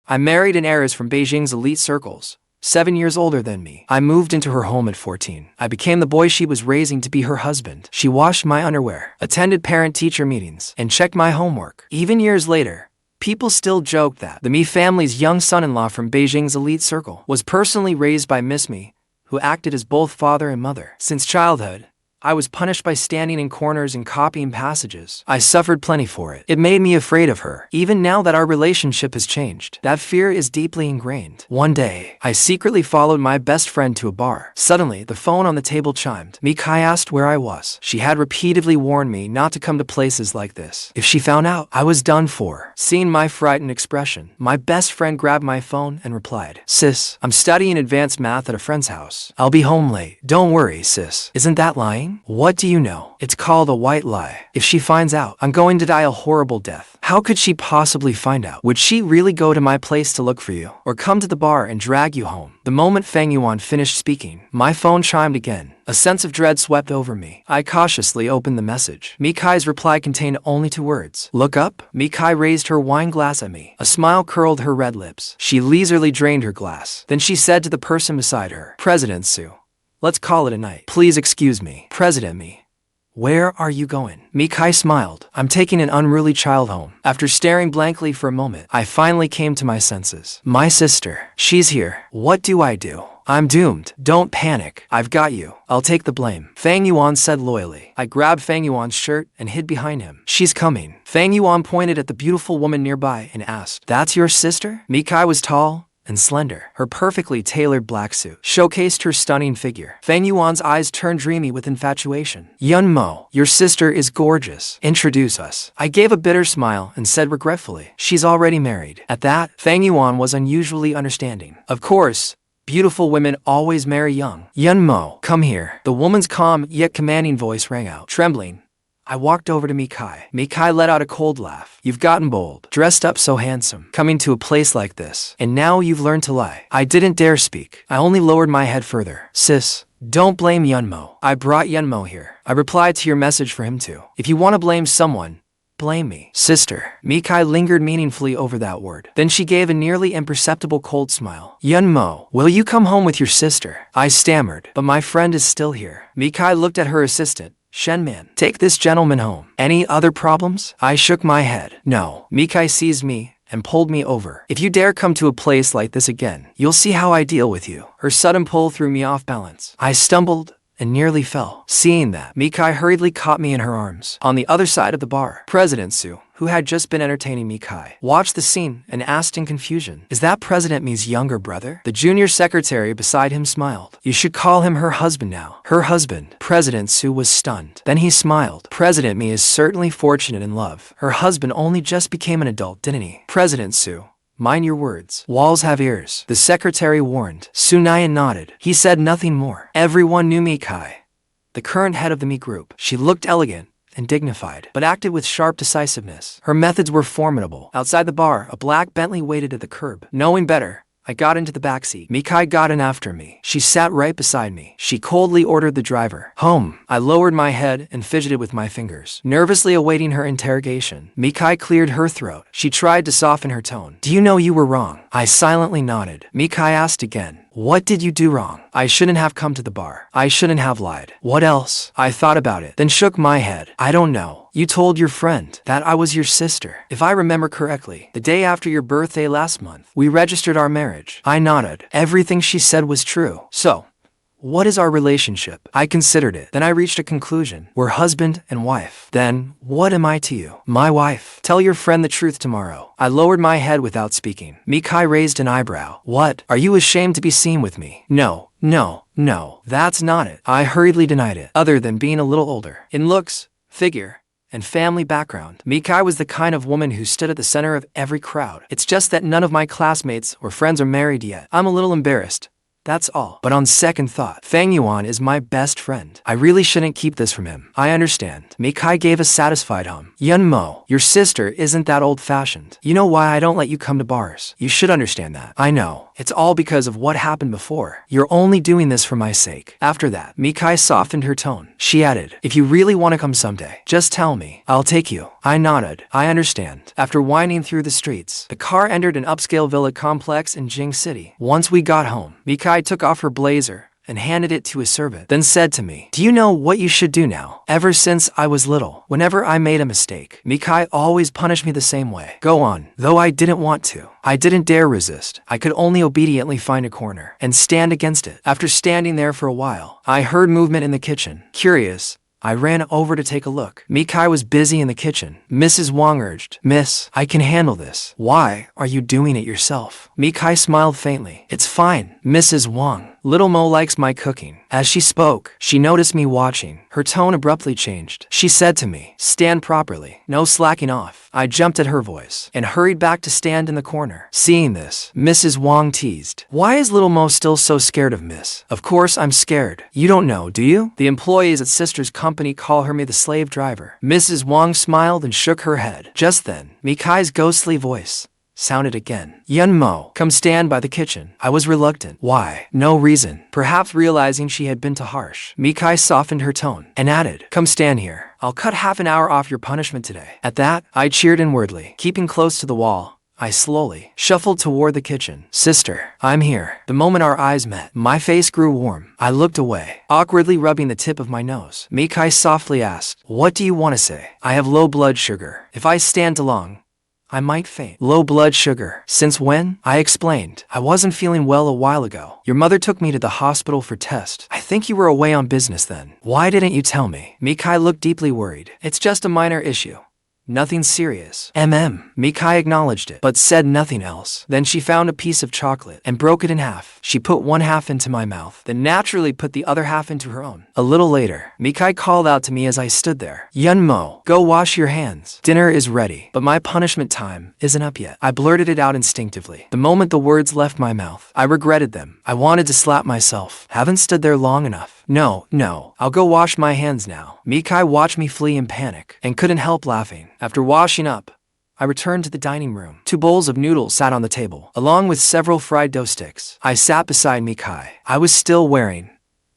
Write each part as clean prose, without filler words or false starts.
I married an heiress from Beijing's elite circles, 7 years older than me. I moved into her home at 14. I became the boy she was raising to be her husband. She washed my underwear, attended parent-teacher meetings, and checked my homework. Even years later, people still joke that the Mi family's young son-in-law from Beijing's elite circle was personally raised by Miss Mi, who acted as both father and mother. Since childhood, I was punished by standing in corners and copying passages. I suffered plenty for it. It made me afraid of her. Even now that our relationship has changed, that fear is deeply ingrained. One day, I secretly followed my best friend to a bar. Suddenly, the phone on the table chimed. Mi Cai asked where I was. She had repeatedly warned me not to come to places like this. If she found out, I was done for. Seeing my frightened expression, my best friend grabbed my phone and replied, "Sis, I'm studying advanced math at a friend's house. I'll be home late. Don't worry, sis. Isn't that lying? What do you know? It's called a white lie. If she finds out, I'm going to die a horrible death. How could she possibly find out? Would she really go to my place to look for you? Or come to the bar and drag you home?" The moment Fang Yuan finished speaking, my phone chimed again. A sense of dread swept over me. I cautiously opened the message. Mi Cai's reply contained only 2 words. "Look up." Mi Cai raised her wine glass at me. A smile curled her red lips. She leisurely drained her glass. Then she said to the person beside her, "President Su, let's call it a night. Please excuse me. President Mi. Where are you going?" Mi Cai smiled. "I'm taking an unruly child home." After staring blankly for a moment, I finally came to my senses. My sister. She's here. What do I do? I'm doomed. Don't panic. I've got you. I'll take the blame, Fang Yuan said loyally. I grabbed Fang Yuan's shirt and hid behind him. She's coming. Fang Yuan pointed at the beautiful woman nearby and asked, "That's your sister?" Mi Cai was tall and slender. Her perfectly tailored black suit showcased her stunning figure. Fang Yuan's eyes turned dreamy with infatuation. "Yun Mo, your sister is gorgeous. Introduce us." I gave a bitter smile and said regretfully, "She's already married." At that, Fang Yuan was unusually understanding. "Of course, beautiful women always marry young. Yun Mo, come here." The woman's calm yet commanding voice rang out. Trembling, I walked over to Mi Cai. Mi Cai let out a cold laugh. "You've gotten bold, dressed up so handsome, coming to a place like this, and now you've learned to lie." I didn't dare speak. I only lowered my head further. "Sis, don't blame Yunmo. I brought Yunmo here. I replied to your message for him too. If you want to blame someone, blame me." "Sister." Mi Cai lingered meaningfully over that word. Then she gave a nearly imperceptible cold smile. "Yunmo, will you come home with your sister?" I stammered, "But my friend is still here." Mi Cai looked at her assistant. "Shenman, take this gentleman home. Any other problems?" I shook my head. "No." Mi Cai seized me and pulled me over. "If you dare come to a place like this again, you'll see how I deal with you." Her sudden pull threw me off balance. I stumbled and nearly fell. Seeing that, Mi Cai hurriedly caught me in her arms. On the other side of the bar, President Su, who had just been entertaining Mi Cai, watched the scene and asked in confusion, "Is that President Mi's younger brother?" The junior secretary beside him smiled. "You should call him her husband now." Her husband? President Su was stunned. Then he smiled. "President Mi is certainly fortunate in love. Her husband only just became an adult, didn't he?" President Su, mind your words. Walls have ears, the secretary warned. Su Nyan nodded. He said nothing more. Everyone knew Mi Cai, the current head of the Mi group. She looked elegant and dignified, but acted with sharp decisiveness. Her methods were formidable. Outside the bar, a black Bentley waited at the curb. Knowing better, I got into the backseat. Mi Cai got in after me. She sat right beside me. She coldly ordered the driver home. I lowered my head and fidgeted with my fingers, nervously awaiting her interrogation. Mi Cai cleared her throat. She tried to soften her tone. "Do you know you were wrong?" I silently nodded. Mi Cai asked again, "What did you do wrong?" "I shouldn't have come to the bar. I shouldn't have lied." "What else?" I thought about it, then shook my head. "I don't know. You told your friend that I was your sister. If I remember correctly, the day after your birthday last month, we registered our marriage." I nodded. Everything she said was true. "So, what is our relationship?" I considered it. Then I reached a conclusion. "We're husband and wife." "Then, what am I to you?" "My wife." "Tell your friend the truth tomorrow." I lowered my head without speaking. Mi Cai raised an eyebrow. "What? Are you ashamed to be seen with me?" No, that's not it." I hurriedly denied it. Other than being a little older in looks, figure, and family background, Mi Cai was the kind of woman who stood at the center of every crowd. It's just that none of my classmates or friends are married yet. I'm a little embarrassed, That's all. But on second thought, Fang Yuan is my best friend. I really shouldn't keep this from him. I understand. Mi Cai gave a satisfied hum. Yun Mo, your sister isn't that old-fashioned. You know why I don't let you come to bars. You should understand that. I know. It's all because of what happened before. You're only doing this for my sake. After that, Mi Cai softened her tone. She added, if you really want to come someday, just tell me. I'll take you. I nodded. I understand. After winding through the streets, the car entered an upscale villa complex in Jing City. Once we got home, Mi Cai took off her blazer and handed it to a servant, then said to me, do you know what you should do now? Ever since I was little, whenever I made a mistake, Mi Cai always punished me the same way. Go on. Though I didn't want to. I didn't dare resist. I could only obediently find a corner and stand against it. After standing there for a while, I heard movement in the kitchen. Curious, I ran over to take a look. Mi Cai was busy in the kitchen. Mrs. Wang urged, Miss, I can handle this. Why are you doing it yourself? Mi Cai smiled faintly. It's fine, Mrs. Wang. Little Mo likes my cooking. As she spoke, she noticed me watching. Her tone abruptly changed. She said to me, stand properly. No slacking off. I jumped at her voice and hurried back to stand in the corner. Seeing this, Mrs. Wang teased. Why is Little Mo still so scared of Miss? Of course I'm scared. You don't know, do you? The employees at Sister's company call her me the slave driver. Mrs. Wang smiled and shook her head. Just then, Mi Cai's ghostly voice sounded again. Yun Mo, come stand by the kitchen. I was reluctant. Why? No reason. Perhaps realizing she had been too harsh, Mi Cai softened her tone and added, come stand here. I'll cut half an hour off your punishment today. At that, I cheered inwardly. Keeping close to the wall, I slowly shuffled toward the kitchen. Sister, I'm here. The moment our eyes met, my face grew warm. I looked away, awkwardly rubbing the tip of my nose. Mi Cai softly asked, what do you want to say? I have low blood sugar. If I stand too long, I might faint. Low blood sugar. Since when? I explained. I wasn't feeling well a while ago. Your mother took me to the hospital for tests. I think you were away on business then. Why didn't you tell me? Mi Cai looked deeply worried. It's just a minor issue. Nothing serious. Mi Cai acknowledged it, but said nothing else. Then she found a piece of chocolate and broke it in half. She put one half into my mouth, then naturally put the other half into her own. A little later, Mi Cai called out to me as I stood there. Yun Mo, go wash your hands. Dinner is ready, but my punishment time isn't up yet. I blurted it out instinctively. The moment the words left my mouth, I regretted them. I wanted to slap myself. Haven't stood there long enough. No, I'll go wash my hands now. Mi Cai watched me flee in panic and couldn't help laughing. After washing up, I returned to the dining room. 2 bowls of noodles sat on the table, along with several fried dough sticks. I sat beside Mi Cai. I was still wearing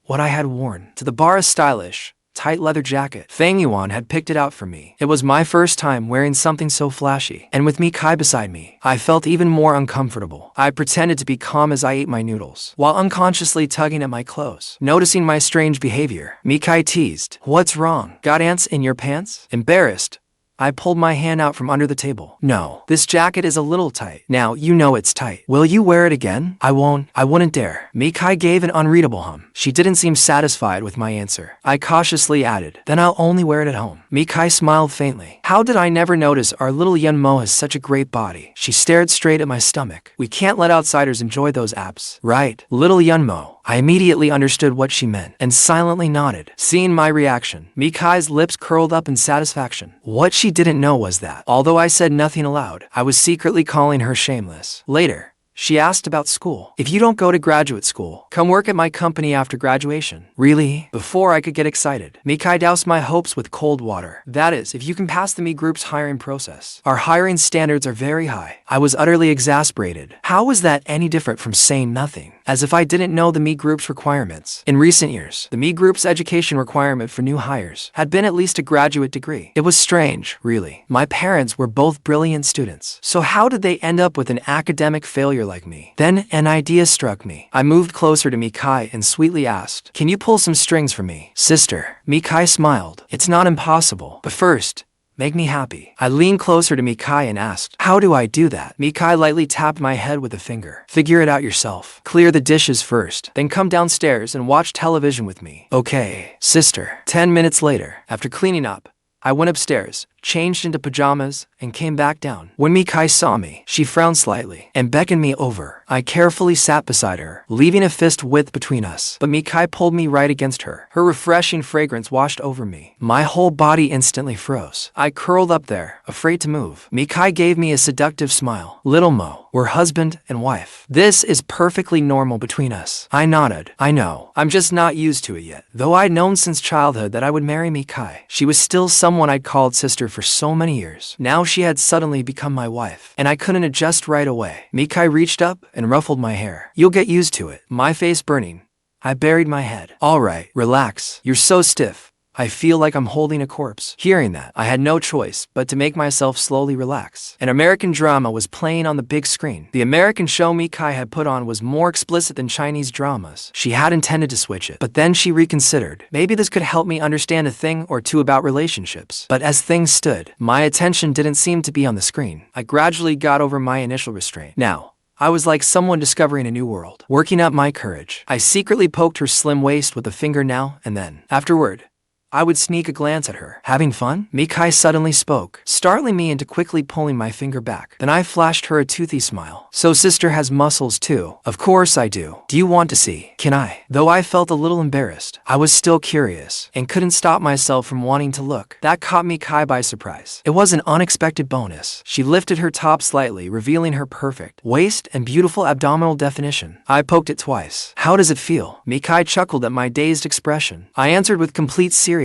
what I had worn to the bar, a stylish, tight leather jacket. Fang Yuan had picked it out for me. It was my first time wearing something so flashy, and with Mi Cai beside me, I felt even more uncomfortable. I pretended to be calm as I ate my noodles, while unconsciously tugging at my clothes. Noticing my strange behavior, Mi Cai teased, what's wrong? Got ants in your pants? Embarrassed, I pulled my hand out from under the table. No, this jacket is a little tight. Now you know it's tight. Will you wear it again? I won't. I wouldn't dare. Mi Cai gave an unreadable hum. She didn't seem satisfied with my answer. I cautiously added, then I'll only wear it at home. Mi Cai smiled faintly. How did I never notice our little Yun Mo has such a great body? She stared straight at my stomach. We can't let outsiders enjoy those abs. Right, little Yun Mo. I immediately understood what she meant and silently nodded. Seeing my reaction, Mi Cai's lips curled up in satisfaction. What she didn't know was that, although I said nothing aloud, I was secretly calling her shameless. Later, she asked about school. If you don't go to graduate school, come work at my company after graduation. Really? Before I could get excited, Mi Cai doused my hopes with cold water. That is, if you can pass the Mi Group's hiring process. Our hiring standards are very high. I was utterly exasperated. How was that any different from saying nothing? As if I didn't know the Mi Group's requirements. In recent years, the Mi Group's education requirement for new hires had been at least a graduate degree. It was strange, really. My parents were both brilliant students. So how did they end up with an academic failure like me? Then an idea struck me. I moved closer to Mi Cai and sweetly asked, can you pull some strings for me? Sister. Mi Cai smiled. It's not impossible. But first, make me happy. I leaned closer to Mi Cai and asked, how do I do that? Mi Cai lightly tapped my head with a finger. Figure it out yourself. Clear the dishes first, then come downstairs and watch television with me. Okay, sister. 10 minutes later, after cleaning up, I went upstairs, changed into pajamas, and came back down. When Mi Cai saw me, she frowned slightly and beckoned me over. I carefully sat beside her, leaving a fist width between us. But Mi Cai pulled me right against her. Her refreshing fragrance washed over me. My whole body instantly froze. I curled up there, afraid to move. Mi Cai gave me a seductive smile. Little Mo, we're husband and wife. This is perfectly normal between us. I nodded. I know. I'm just not used to it yet. Though I'd known since childhood that I would marry Mi Cai, she was still someone I'd called sister for so many years. Now she had suddenly become my wife, and I couldn't adjust right away. Mi Cai reached up and ruffled my hair. You'll get used to it. My face burning, I buried my head. All right, relax. You're so stiff. I feel like I'm holding a corpse. Hearing that, I had no choice but to make myself slowly relax. An American drama was playing on the big screen. The American show Mi Cai had put on was more explicit than Chinese dramas. She had intended to switch it, but then she reconsidered. Maybe this could help me understand a thing or two about relationships. But as things stood, my attention didn't seem to be on the screen. I gradually got over my initial restraint. Now, I was like someone discovering a new world. Working up my courage, I secretly poked her slim waist with a finger now and then. Afterward, I would sneak a glance at her. Having fun? Mi Cai suddenly spoke, startling me into quickly pulling my finger back. Then I flashed her a toothy smile. So sister has muscles too? Of course I do. Do you want to see? Can I? Though I felt a little embarrassed, I was still curious and couldn't stop myself from wanting to look. That caught Mi Cai by surprise. It was an unexpected bonus. She lifted her top slightly, revealing her perfect waist and beautiful abdominal definition. I poked it twice. How does it feel? Mi Cai chuckled at my dazed expression. I answered with complete seriousness.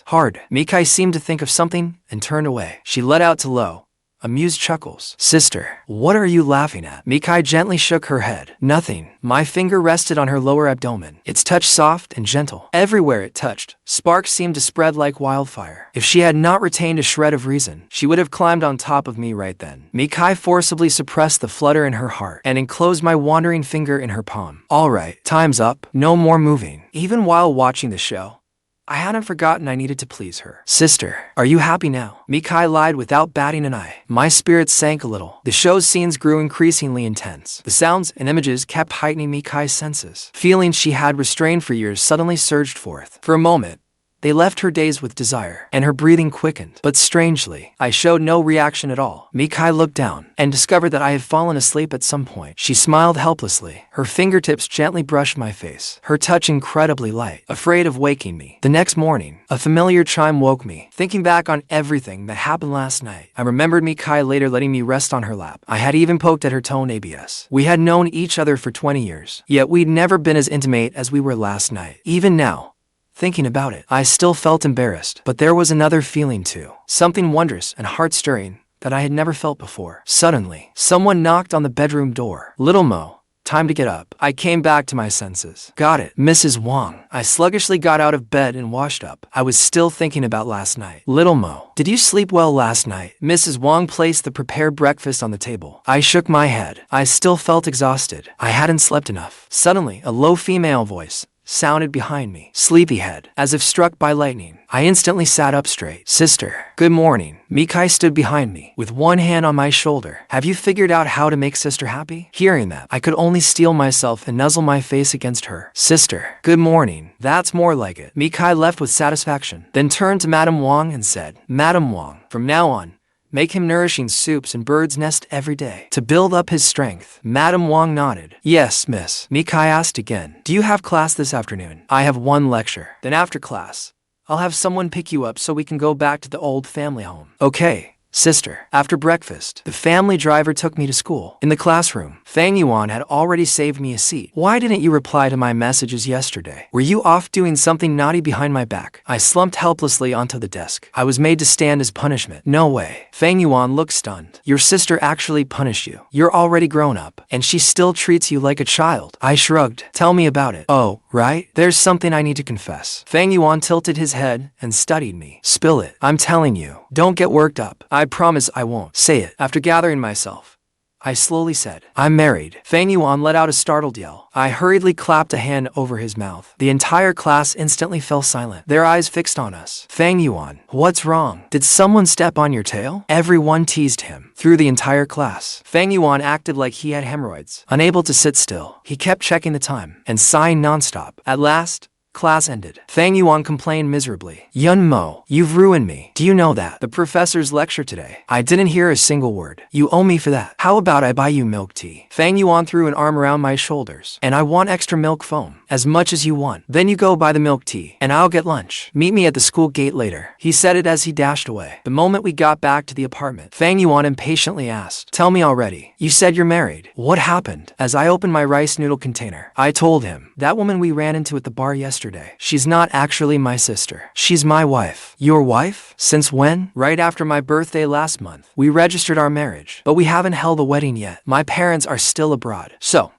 Hard. Mi Cai seemed to think of something and turned away. She let out to low, amused chuckles. Sister, what are you laughing at? Mi Cai gently shook her head. Nothing. My finger rested on her lower abdomen. Its touch soft and gentle. Everywhere it touched, sparks seemed to spread like wildfire. If she had not retained a shred of reason, she would have climbed on top of me right then. Mi Cai forcibly suppressed the flutter in her heart and enclosed my wandering finger in her palm. All right, time's up. No more moving. Even while watching the show, I hadn't forgotten I needed to please her. Sister, are you happy now? Mi Cai lied without batting an eye. My spirits sank a little. The show's scenes grew increasingly intense. The sounds and images kept heightening Mi Cai's senses. Feelings she had restrained for years suddenly surged forth. For a moment, they left her dazed with desire, and her breathing quickened. But strangely, I showed no reaction at all. Mi Cai looked down and discovered that I had fallen asleep at some point. She smiled helplessly. Her fingertips gently brushed my face, her touch incredibly light, afraid of waking me. The next morning, a familiar chime woke me. Thinking back on everything that happened last night, I remembered Mi Cai later letting me rest on her lap. I had even poked at her tone ABS. We had known each other for 20 years, yet we'd never been as intimate as we were last night. Even now, thinking about it, I still felt embarrassed. But there was another feeling too. Something wondrous and heart-stirring that I had never felt before. Suddenly, someone knocked on the bedroom door. Little Mo, time to get up. I came back to my senses. Got it, Mrs. Wang. I sluggishly got out of bed and washed up. I was still thinking about last night. Little Mo, did you sleep well last night? Mrs. Wang placed the prepared breakfast on the table. I shook my head. I still felt exhausted. I hadn't slept enough. Suddenly, a low female voice sounded behind me. Sleepyhead. As if struck by lightning, I instantly sat up straight. Sister, good morning. Mi Cai stood behind me, with one hand on my shoulder. Have you figured out how to make sister happy? Hearing that, I could only steel myself and nuzzle my face against her. Sister, good morning. That's more like it. Mi Cai left with satisfaction, then turned to Madame Wang and said, Madame Wang, from now on, make him nourishing soups and bird's nest every day to build up his strength. Madame Wang nodded. Yes, miss. Mi Cai asked again. Do you have class this afternoon? I have one lecture. Then after class, I'll have someone pick you up so we can go back to the old family home. Okay. Sister, after breakfast, the family driver took me to school. In the classroom, Fang Yuan had already saved me a seat. Why didn't you reply to my messages yesterday? Were you off doing something naughty behind my back? I slumped helplessly onto the desk. I was made to stand as punishment. No way. Fang Yuan looked stunned. Your sister actually punished you. You're already grown up, and she still treats you like a child. I shrugged. Tell me about it. Oh, right? There's something I need to confess. Fang Yuan tilted his head and studied me. Spill it. I'm telling you. Don't get worked up. I promise I won't. Say it. After gathering myself, I slowly said, I'm married. Fang Yuan let out a startled yell. I hurriedly clapped a hand over his mouth. The entire class instantly fell silent, their eyes fixed on us. Fang Yuan, what's wrong? Did someone step on your tail? Everyone teased him. Through the entire class, Fang Yuan acted like he had hemorrhoids. Unable to sit still, he kept checking the time and sighing nonstop. At last, Class ended. Fang Yuan complained miserably. Yun Mo, you've ruined me. Do you know that? The professor's lecture today. I didn't hear a single word. You owe me for that. How about I buy you milk tea? Fang Yuan threw an arm around my shoulders. And I want extra milk foam. As much as you want. Then you go buy the milk tea. And I'll get lunch. Meet me at the school gate later. He said it as he dashed away. The moment we got back to the apartment, Fang Yuan impatiently asked, Tell me already. You said you're married. What happened? As I opened my rice noodle container, I told him, that woman we ran into at the bar yesterday. She's not actually my sister. She's my wife. Your wife? Since when? Right after my birthday last month. We registered our marriage, but we haven't held a wedding yet. My parents are still abroad. So,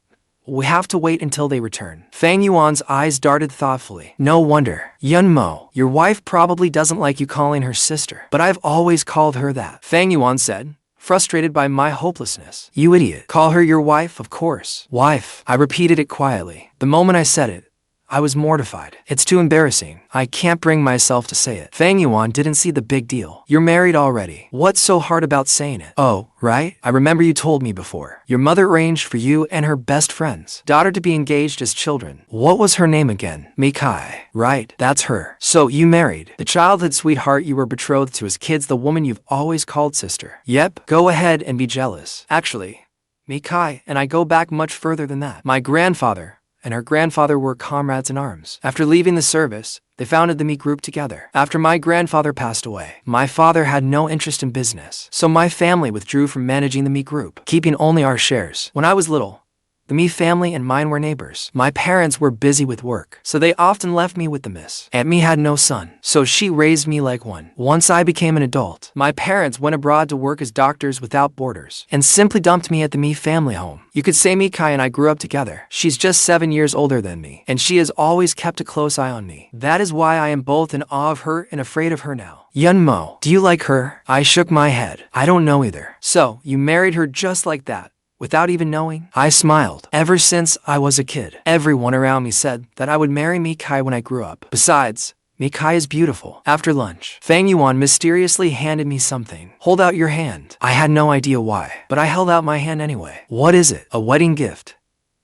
we have to wait until they return. Fang Yuan's eyes darted thoughtfully. No wonder. Yun Mo, your wife probably doesn't like you calling her sister, but I've always called her that. Fang Yuan said, frustrated by my hopelessness. You idiot. Call her your wife, of course. Wife. I repeated it quietly. The moment I said it, I was mortified. It's too embarrassing. I can't bring myself to say it. Fang Yuan didn't see the big deal. You're married already. What's so hard about saying it? Oh, right? I remember you told me before. Your mother arranged for you and her best friend's daughter to be engaged as children. What was her name again? Mi Cai. Right, that's her. So you married the childhood sweetheart you were betrothed to as kids, the woman you've always called sister. Yep, go ahead and be jealous. Actually, Mi Cai and I go back much further than that. My grandfather and her grandfather were comrades in arms. After leaving the service, they founded the Mi Group together. After my grandfather passed away, my father had no interest in business, so my family withdrew from managing the Mi Group, keeping only our shares. When I was little, the Mi family and mine were neighbors. My parents were busy with work, so they often left me with the miss. Aunt Mi had no son, so she raised me like one. Once I became an adult, my parents went abroad to work as doctors without borders, and simply dumped me at the Mi family home. You could say Mi Cai and I grew up together. She's just 7 years older than me, and she has always kept a close eye on me. That is why I am both in awe of her and afraid of her now. Yun Mo, do you like her? I shook my head. I don't know either. So, you married her just like that? Without even knowing? I smiled. Ever since I was a kid, everyone around me said that I would marry Mi Cai when I grew up. Besides, Mi Cai is beautiful. After lunch, Fang Yuan mysteriously handed me something. Hold out your hand. I had no idea why, but I held out my hand anyway. What is it? A wedding gift.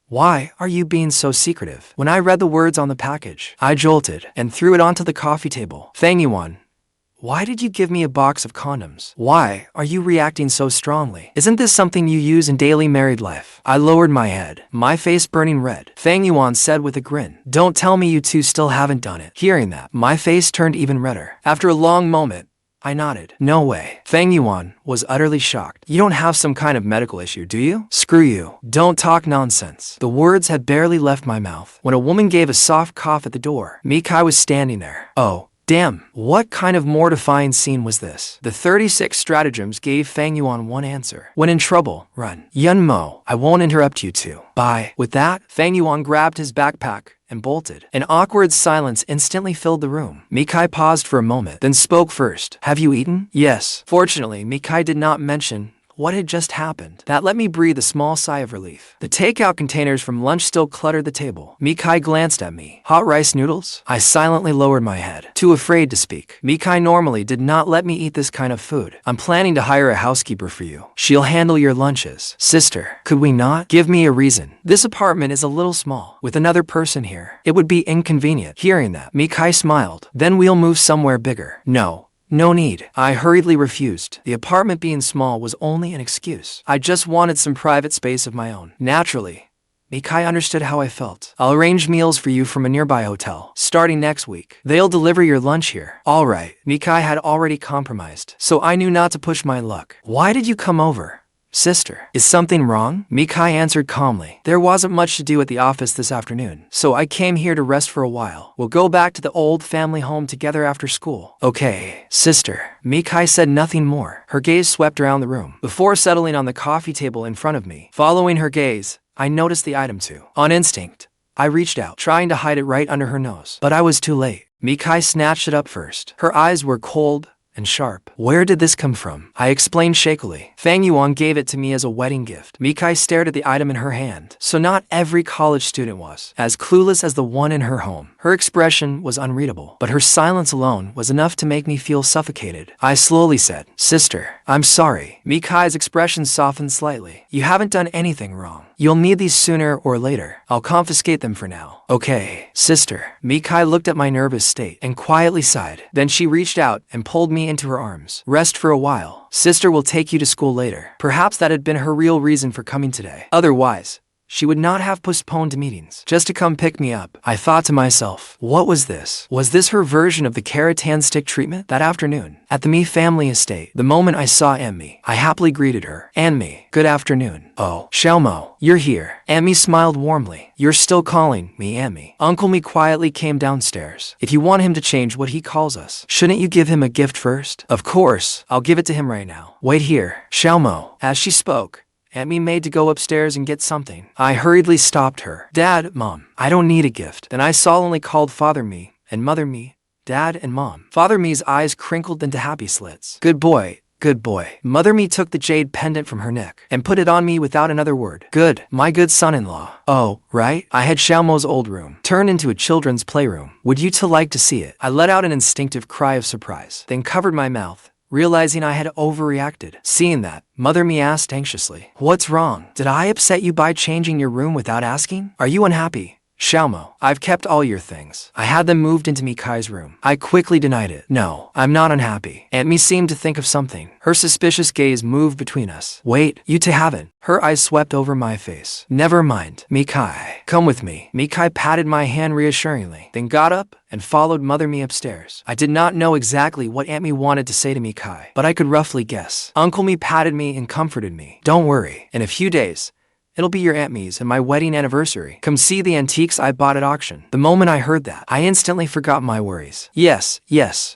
Why are you being so secretive? When I read the words on the package, I jolted and threw it onto the coffee table. Fang Yuan, why did you give me a box of condoms? Why are you reacting so strongly? Isn't this something you use in daily married life? I lowered my head, my face burning red. Fang Yuan said with a grin, Don't tell me you two still haven't done it. Hearing that, my face turned even redder. After a long moment, I nodded. No way. Fang Yuan was utterly shocked. You don't have some kind of medical issue, do you? Screw you. Don't talk nonsense. The words had barely left my mouth when a woman gave a soft cough at the door. Mi Cai was standing there. Oh. Damn, what kind of mortifying scene was this? The 36 stratagems gave Fang Yuan one answer. When in trouble, run. Yun Mo, I won't interrupt you two. Bye. With that, Fang Yuan grabbed his backpack and bolted. An awkward silence instantly filled the room. Mi Cai paused for a moment, then spoke first. Have you eaten? Yes. Fortunately, Mi Cai did not mention what had just happened. That let me breathe a small sigh of relief. The takeout containers from lunch still cluttered the table. Mi Cai glanced at me. Hot rice noodles? I silently lowered my head, too afraid to speak. Mi Cai normally did not let me eat this kind of food. I'm planning to hire a housekeeper for you. She'll handle your lunches. Sister, could we not? Give me a reason. This apartment is a little small. With another person here, it would be inconvenient. Hearing that, Mi Cai smiled. Then we'll move somewhere bigger. No need. I hurriedly refused. The apartment being small was only an excuse. I just wanted some private space of my own. Naturally, Mi Cai understood how I felt. I'll arrange meals for you from a nearby hotel, starting next week. They'll deliver your lunch here. All right. Mi Cai had already compromised, so I knew not to push my luck. Why did you come over? Sister, is something wrong? Mi Cai answered calmly. There wasn't much to do at the office this afternoon, so I came here to rest for a while. We'll go back to the old family home together after school. Okay, sister. Mi Cai said nothing more. Her gaze swept around the room, before settling on the coffee table in front of me. Following her gaze, I noticed the item too. On instinct, I reached out, trying to hide it right under her nose. But I was too late. Mi Cai snatched it up first. Her eyes were cold and sharp. Where did this come from? I explained shakily. Fang Yuan gave it to me as a wedding gift. Mi Cai stared at the item in her hand. So not every college student was as clueless as the one in her home. Her expression was unreadable, but her silence alone was enough to make me feel suffocated. I slowly said, Sister, I'm sorry. Mi Cai's expression softened slightly. You haven't done anything wrong. You'll need these sooner or later. I'll confiscate them for now. Okay, sister. Mi Cai looked at my nervous state and quietly sighed. Then she reached out and pulled me into her arms. Rest for a while. Sister will take you to school later. Perhaps that had been her real reason for coming today. Otherwise, she would not have postponed meetings just to come pick me up. I thought to myself, what was this? Was this her version of the Keratin stick treatment? That afternoon, at the Mi family estate, the moment I saw Aunt Mi, I happily greeted her. Aunt Mi, good afternoon. Oh, Xiaomo, you're here. Aunt Mi smiled warmly. You're still calling me Aunt Mi. Uncle Mi quietly came downstairs. If you want him to change what he calls us, shouldn't you give him a gift first? Of course, I'll give it to him right now. Wait here, Xiaomo. As she spoke, Aunt Mi made to go upstairs and get something. I hurriedly stopped her. Dad, Mom, I don't need a gift. Then I solemnly called Father Mi and Mother Mi, Dad and Mom. Father Mi's eyes crinkled into happy slits. Good boy. Good boy. Mother Mi took the jade pendant from her neck and put it on me without another word. Good, my good son-in-law. Oh, right? I had Xiaomo's old room turned into a children's playroom. Would you two like to see it? I let out an instinctive cry of surprise, then covered my mouth, realizing I had overreacted. Seeing that, Mother Mi asked anxiously, what's wrong? Did I upset you by changing your room without asking? Are you unhappy? Xiaomo, I've kept all your things. I had them moved into Mi Cai's room. I quickly denied it. No, I'm not unhappy. Aunt Mi seemed to think of something. Her suspicious gaze moved between us. Wait, you two haven't. Her eyes swept over my face. Never mind, Mi Cai. Come with me. Mi Cai patted my hand reassuringly, then got up and followed Mother Mi upstairs. I did not know exactly what Aunt Mi wanted to say to Mi Cai, but I could roughly guess. Uncle Mi patted me and comforted me. Don't worry, in a few days, it'll be your Aunt Mi's and my wedding anniversary. Come see the antiques I bought at auction. The moment I heard that, I instantly forgot my worries. Yes,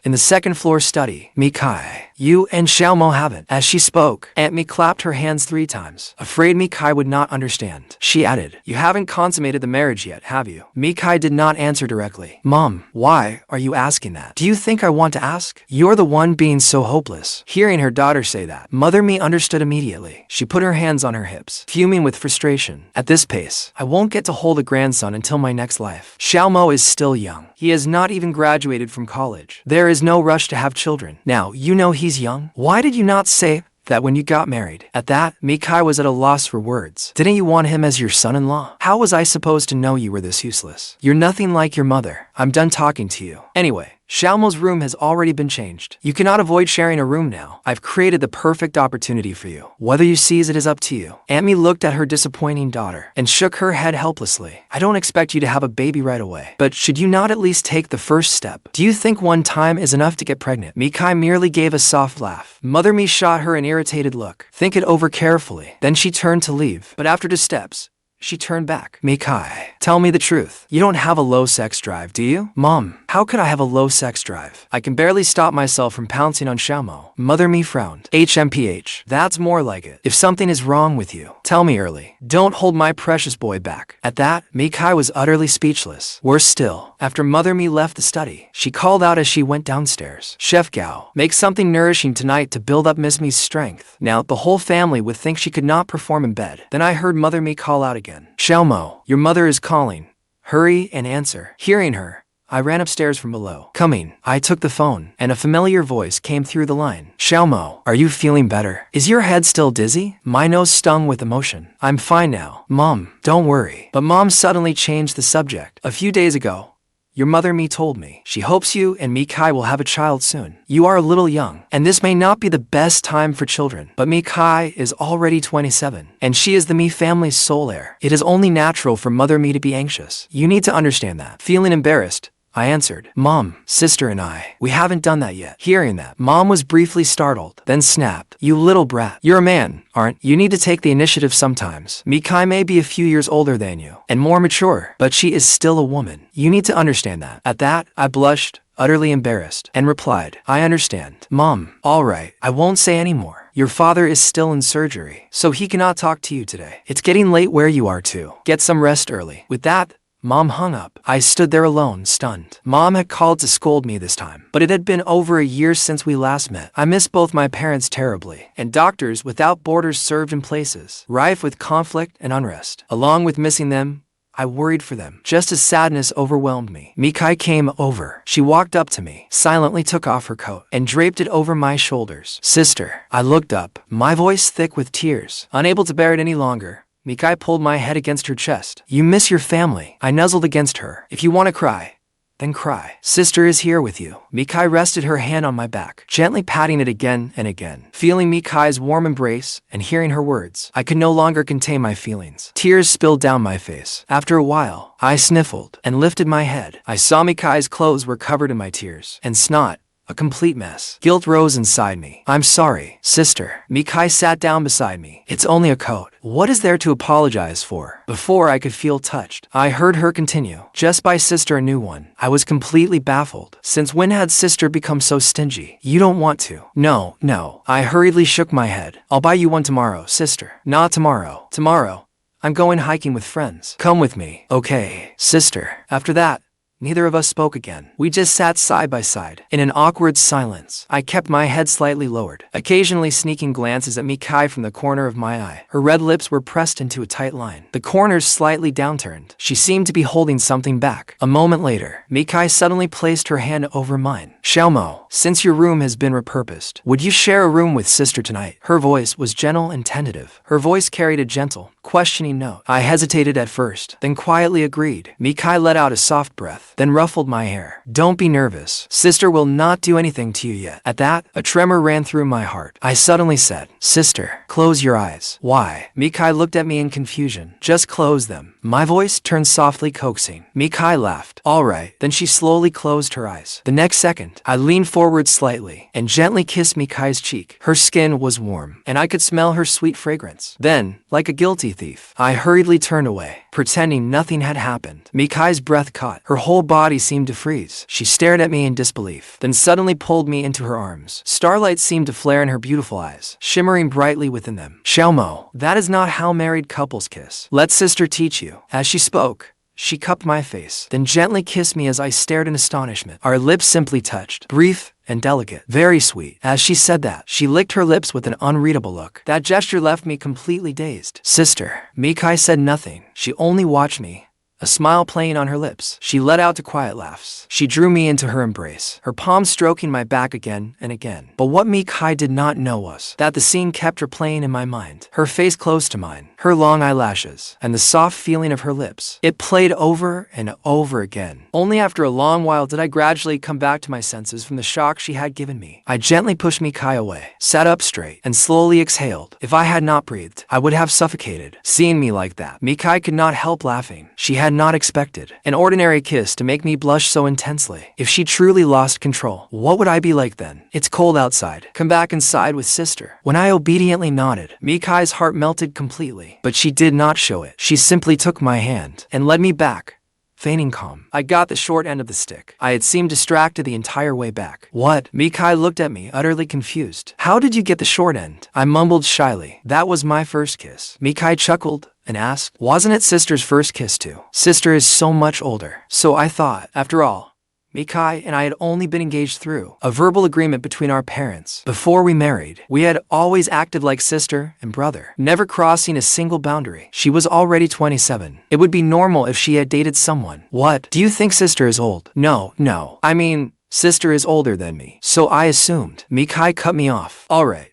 in the second floor study, Mi Cai. You and Xiaomo haven't. As she spoke, Aunt Mi clapped her hands 3 times. Afraid Mi Cai would not understand, she added, you haven't consummated the marriage yet, have you? Mi Cai did not answer directly. Mom, why are you asking that? Do you think I want to ask? You're the one being so hopeless. Hearing her daughter say that, Mother Mi understood immediately. She put her hands on her hips, fuming with frustration. At this pace, I won't get to hold a grandson until my next life. Xiaomo is still young. He has not even graduated from college. There is no rush to have children. Now, you know he's young. Why did you not say that when you got married? At that, Mi Cai was at a loss for words. Didn't you want him as your son-in-law? How was I supposed to know you were this useless? You're nothing like your mother. I'm done talking to you. Anyway, Xiaomo's room has already been changed. You cannot avoid sharing a room now. I've created the perfect opportunity for you. Whether you seize it is up to you. Aunt Mi looked at her disappointing daughter and shook her head helplessly. I don't expect you to have a baby right away, but should you not at least take the first step? Do you think one time is enough to get pregnant? Mi Cai merely gave a soft laugh. Mother Mi shot her an irritated look. Think it over carefully. Then she turned to leave, but after 2 steps, she turned back. Mi Cai, tell me the truth. You don't have a low sex drive, do you? Mom, how could I have a low sex drive? I can barely stop myself from pouncing on Xiaomo. Mother Mi frowned. HMPH. That's more like it. If something is wrong with you, tell me early. Don't hold my precious boy back. At that, Mi Cai was utterly speechless. Worse still, after Mother Mi left the study, she called out as she went downstairs. Chef Gao, make something nourishing tonight to build up Miss Mi's strength. Now, the whole family would think she could not perform in bed. Then I heard Mother Mi call out again. Xiaomo, your mother is calling. Hurry and answer. Hearing her, I ran upstairs from below. Coming, I took the phone, and a familiar voice came through the line. Xiaomo, are you feeling better? Is your head still dizzy? My nose stung with emotion. I'm fine now. Mom, don't worry. But Mom suddenly changed the subject. A few days ago, your Mother Mi told me she hopes you and Mi Cai will have a child soon. You are a little young, and this may not be the best time for children, but Mi Cai is already 27, and she is the Mi family's sole heir. It is only natural for Mother Mi to be anxious. You need to understand that. Feeling embarrassed, I answered, Mom, sister and we haven't done that yet. Hearing that, Mom was briefly startled, then snapped, you little brat. You're a man, aren't you? Need to take the initiative sometimes. Mi Cai may be a few years older than you, and more mature, but she is still a woman. You need to understand that. At that, I blushed, utterly embarrassed, and replied, I understand. Mom, all right, I won't say any more. Your father is still in surgery, so he cannot talk to you today. It's getting late where you are too. Get some rest early. With that, Mom hung up. I stood there alone, stunned. Mom had called to scold me this time, but it had been over a year since we last met. I missed both my parents terribly, and Doctors Without Borders served in places rife with conflict and unrest. Along with missing them, I worried for them, just as sadness overwhelmed me. Mi Cai came over. She walked up to me, silently took off her coat, and draped it over my shoulders. Sister. I looked up, my voice thick with tears. Unable to bear it any longer, Mi Cai pulled my head against her chest. You miss your family. I nuzzled against her. If you want to cry, then cry. Sister is here with you. Mi Cai rested her hand on my back, gently patting it again and again. Feeling Mi Cai's warm embrace and hearing her words, I could no longer contain my feelings. Tears spilled down my face. After a while, I sniffled and lifted my head. I saw Mi Cai's clothes were covered in my tears and snot. A complete mess. Guilt rose inside me. I'm sorry, sister. Mi Cai sat down beside me. It's only a coat. What is there to apologize for? Before I could feel touched, I heard her continue. Just buy sister a new one. I was completely baffled. Since when had sister become so stingy? You don't want to. No. I hurriedly shook my head. I'll buy you one tomorrow, sister. Not tomorrow. Tomorrow. I'm going hiking with friends. Come with me. Okay, sister. After that, neither of us spoke again. We just sat side by side, in an awkward silence. I kept my head slightly lowered, occasionally sneaking glances at Mi Cai from the corner of my eye. Her red lips were pressed into a tight line, the corners slightly downturned. She seemed to be holding something back. A moment later, Mi Cai suddenly placed her hand over mine. Xiaomo, since your room has been repurposed, would you share a room with sister tonight? Her voice was gentle and tentative. Her voice carried a gentle, questioning note. I hesitated at first, then quietly agreed. Mi Cai let out a soft breath, then ruffled my hair. Don't be nervous. Sister will not do anything to you yet. At that, a tremor ran through my heart. I suddenly said, Sister, close your eyes. Why? Mi Cai looked at me in confusion. Just close them. My voice turned softly coaxing. Mi Cai laughed. All right. Then she slowly closed her eyes. The next second, I leaned forward slightly and gently kissed Mi Cai's cheek. Her skin was warm, and I could smell her sweet fragrance. Then, like a guilty thief, I hurriedly turned away, pretending nothing had happened. Mi Cai's breath caught. Her whole body seemed to freeze. She stared at me in disbelief, then suddenly pulled me into her arms. Starlight seemed to flare in her beautiful eyes, shimmering brightly within them. Xiaomo, that is not how married couples kiss. Let sister teach you. As she spoke, she cupped my face, then gently kissed me as I stared in astonishment. Our lips simply touched, brief and delicate, very sweet. As she said that, she licked her lips with an unreadable look. That gesture left me completely dazed. Sister, Mi Cai said nothing. She only watched me, a smile playing on her lips. She let out quiet laughs. She drew me into her embrace, her palms stroking my back again and again. But what Mi Cai did not know was that the scene kept replaying in my mind. Her face close to mine, her long eyelashes, and the soft feeling of her lips. It played over and over again. Only after a long while did I gradually come back to my senses from the shock she had given me. I gently pushed Mi Cai away, sat up straight, and slowly exhaled. If I had not breathed, I would have suffocated. Seeing me like that, Mi Cai could not help laughing. She had not expected an ordinary kiss to make me blush so intensely. If she truly lost control, what would I be like then? It's cold outside. Come back inside with sister. When I obediently nodded, Mi Cai's heart melted completely, but she did not show it. She simply took my hand and led me back, feigning calm. I got the short end of the stick. I had seemed distracted the entire way back. What? Mi Cai looked at me, utterly confused. How did you get the short end? I mumbled shyly. That was my first kiss. Mi Cai chuckled and asked, wasn't it sister's first kiss too? Sister is so much older. So I thought. After all, Mi Cai and I had only been engaged through a verbal agreement between our parents. Before we married, we had always acted like sister and brother, never crossing a single boundary. She was already 27. It would be normal if she had dated someone. What? Do you think sister is old? No. I mean, sister is older than me. So I assumed. Mi Cai cut me off. All right.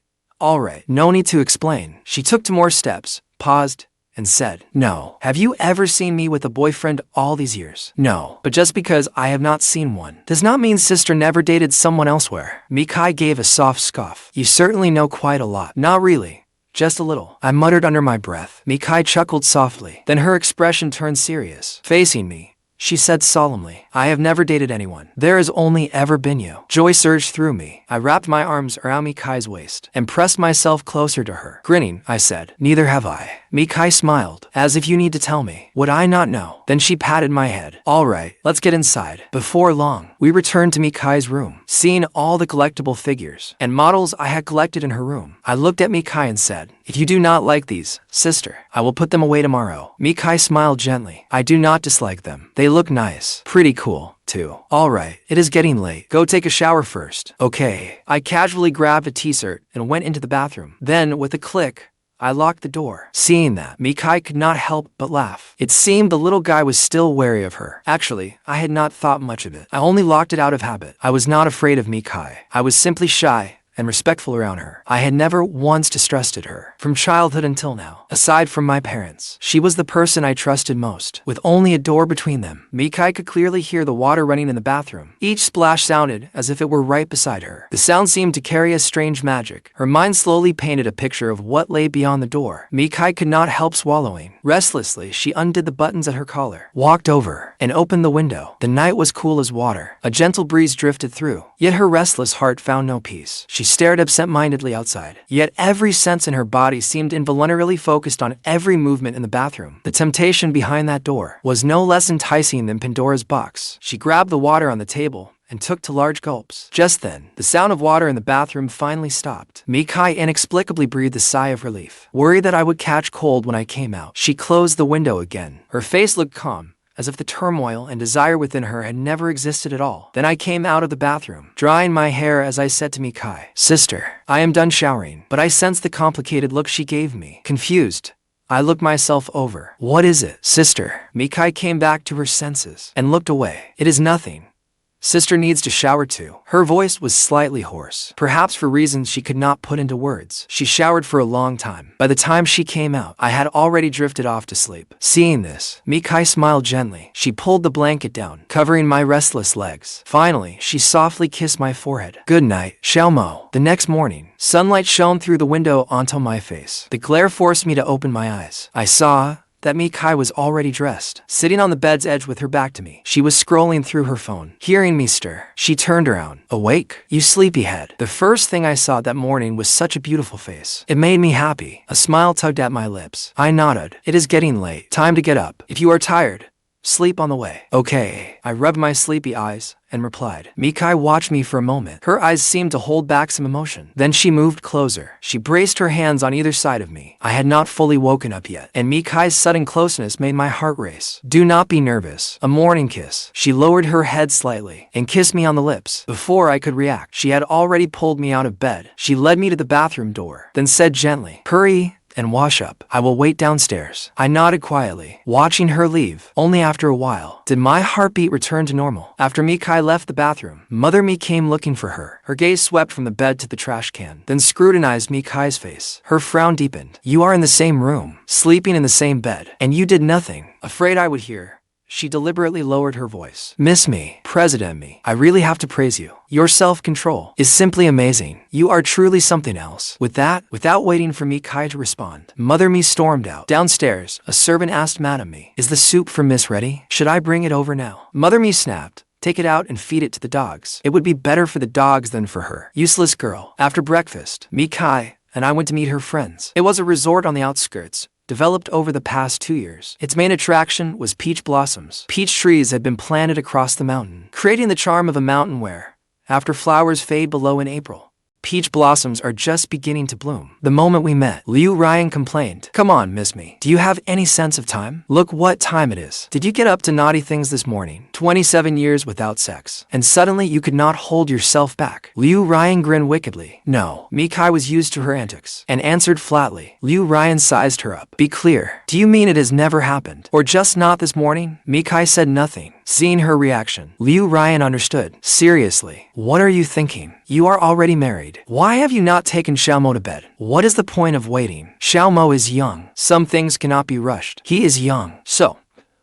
No need to explain. She took 2 more steps, paused, and said, no. Have you ever seen me with a boyfriend all these years? No. But just because I have not seen one does not mean sister never dated someone elsewhere. Mi Cai gave a soft scoff. You certainly know quite a lot. Not really. Just a little. I muttered under my breath. Mi Cai chuckled softly. Then her expression turned serious. Facing me, she said solemnly, I have never dated anyone. There has only ever been you. Joy surged through me. I wrapped my arms around Mi Cai's waist and pressed myself closer to her. Grinning, I said, neither have I. Mi Cai smiled, as if you need to tell me. Would I not know? Then she patted my head. All right, let's get inside. Before long, we returned to Mi Cai's room. Seeing all the collectible figures and models I had collected in her room, I looked at Mi Cai and said, if you do not like these, sister, I will put them away tomorrow. Mi Cai smiled gently. I do not dislike them. They look nice. Pretty cool, too. All right, it is getting late. Go take a shower first. Okay. I casually grabbed a t-shirt and went into the bathroom. Then, with a click, I locked the door. Seeing that, Mi Cai could not help but laugh. It seemed the little guy was still wary of her. Actually, I had not thought much of it. I only locked it out of habit. I was not afraid of Mi Cai. I was simply shy, and respectful around her. I had never once distrusted her, from childhood until now. Aside from my parents, she was the person I trusted most. With only a door between them, Mi Cai could clearly hear the water running in the bathroom. Each splash sounded as if it were right beside her. The sound seemed to carry a strange magic. Her mind slowly painted a picture of what lay beyond the door. Mi Cai could not help swallowing. Restlessly, she undid the buttons at her collar, walked over, and opened the window. The night was cool as water. A gentle breeze drifted through, yet her restless heart found no peace. She stared absent-mindedly outside, yet every sense in her body seemed involuntarily focused on every movement in the bathroom. The temptation behind that door was no less enticing than Pandora's box. She grabbed the water on the table and took to large gulps. Just then, the sound of water in the bathroom finally stopped. Mi Cai inexplicably breathed a sigh of relief. Worried that I would catch cold when I came out, she closed the window again. Her face looked calm, as if the turmoil and desire within her had never existed at all. Then I came out of the bathroom, drying my hair as I said to Mi Cai, "Sister, I am done showering." But I sensed the complicated look she gave me. Confused, I looked myself over. "What is it, sister?" Mi Cai came back to her senses and looked away. "It is nothing. Sister needs to shower too." Her voice was slightly hoarse, perhaps for reasons she could not put into words. She showered for a long time. By the time she came out, I had already drifted off to sleep. Seeing this, Mi Cai smiled gently. She pulled the blanket down, covering my restless legs. Finally, she softly kissed my forehead. "Good night, Xiao Mo." The next morning, sunlight shone through the window onto my face. The glare forced me to open my eyes. I saw that Mi Cai was already dressed, sitting on the bed's edge with her back to me. She was scrolling through her phone. Hearing me stir, she turned around. "Awake, you sleepyhead." The first thing I saw that morning was such a beautiful face. It made me happy. A smile tugged at my lips. I nodded. "It is getting late. Time to get up. If you are tired, sleep on the way." "Okay." I rubbed my sleepy eyes and replied. Mi Cai watched me for a moment. Her eyes seemed to hold back some emotion. Then she moved closer. She braced her hands on either side of me. I had not fully woken up yet, and Mi Cai's sudden closeness made my heart race. "Do not be nervous. A morning kiss." She lowered her head slightly and kissed me on the lips. Before I could react, she had already pulled me out of bed. She led me to the bathroom door, then said gently, "Hurry and wash up. I will wait downstairs." I nodded quietly, watching her leave. Only after a while did my heartbeat return to normal. After Mi Cai left the bathroom, Mother Mi came looking for her. Her gaze swept from the bed to the trash can, then scrutinized Mi Cai's face. Her frown deepened. "You are in the same room, sleeping in the same bed, and you did nothing." Afraid I would hear, she deliberately lowered her voice. "Miss Mi, President Mi, I really have to praise you. Your self-control is simply amazing. You are truly something else." With that, without waiting for Mi Cai to respond, Mother Mi stormed out. Downstairs, a servant asked Madam Mi, "Is the soup for Miss ready? Should I bring it over now?" Mother Mi snapped, "Take it out and feed it to the dogs. It would be better for the dogs than for her. Useless girl." After breakfast, Mi Cai and I went to meet her friends. It was a resort on the outskirts, developed over the past 2 years. Its main attraction was peach blossoms. Peach trees had been planted across the mountain, creating the charm of a mountain where, after flowers fade below in April, peach blossoms are just beginning to bloom. The moment we met, Liu Ryan complained, "Come on, Miss Mi. Do you have any sense of time? Look what time it is. Did you get up to naughty things this morning? 27 years without sex. And suddenly you could not hold yourself back." Liu Ryan grinned wickedly. No, Mi Cai was used to her antics and answered flatly. Liu Ryan sized her up. "Be clear. Do you mean it has never happened? Or just not this morning?" Mi Cai said nothing. Seeing her reaction, Liu Ryan understood. "Seriously, what are you thinking? You are already married. Why have you not taken Xiao Mo to bed? What is the point of waiting? Xiao Mo is young. Some things cannot be rushed. He is young. So,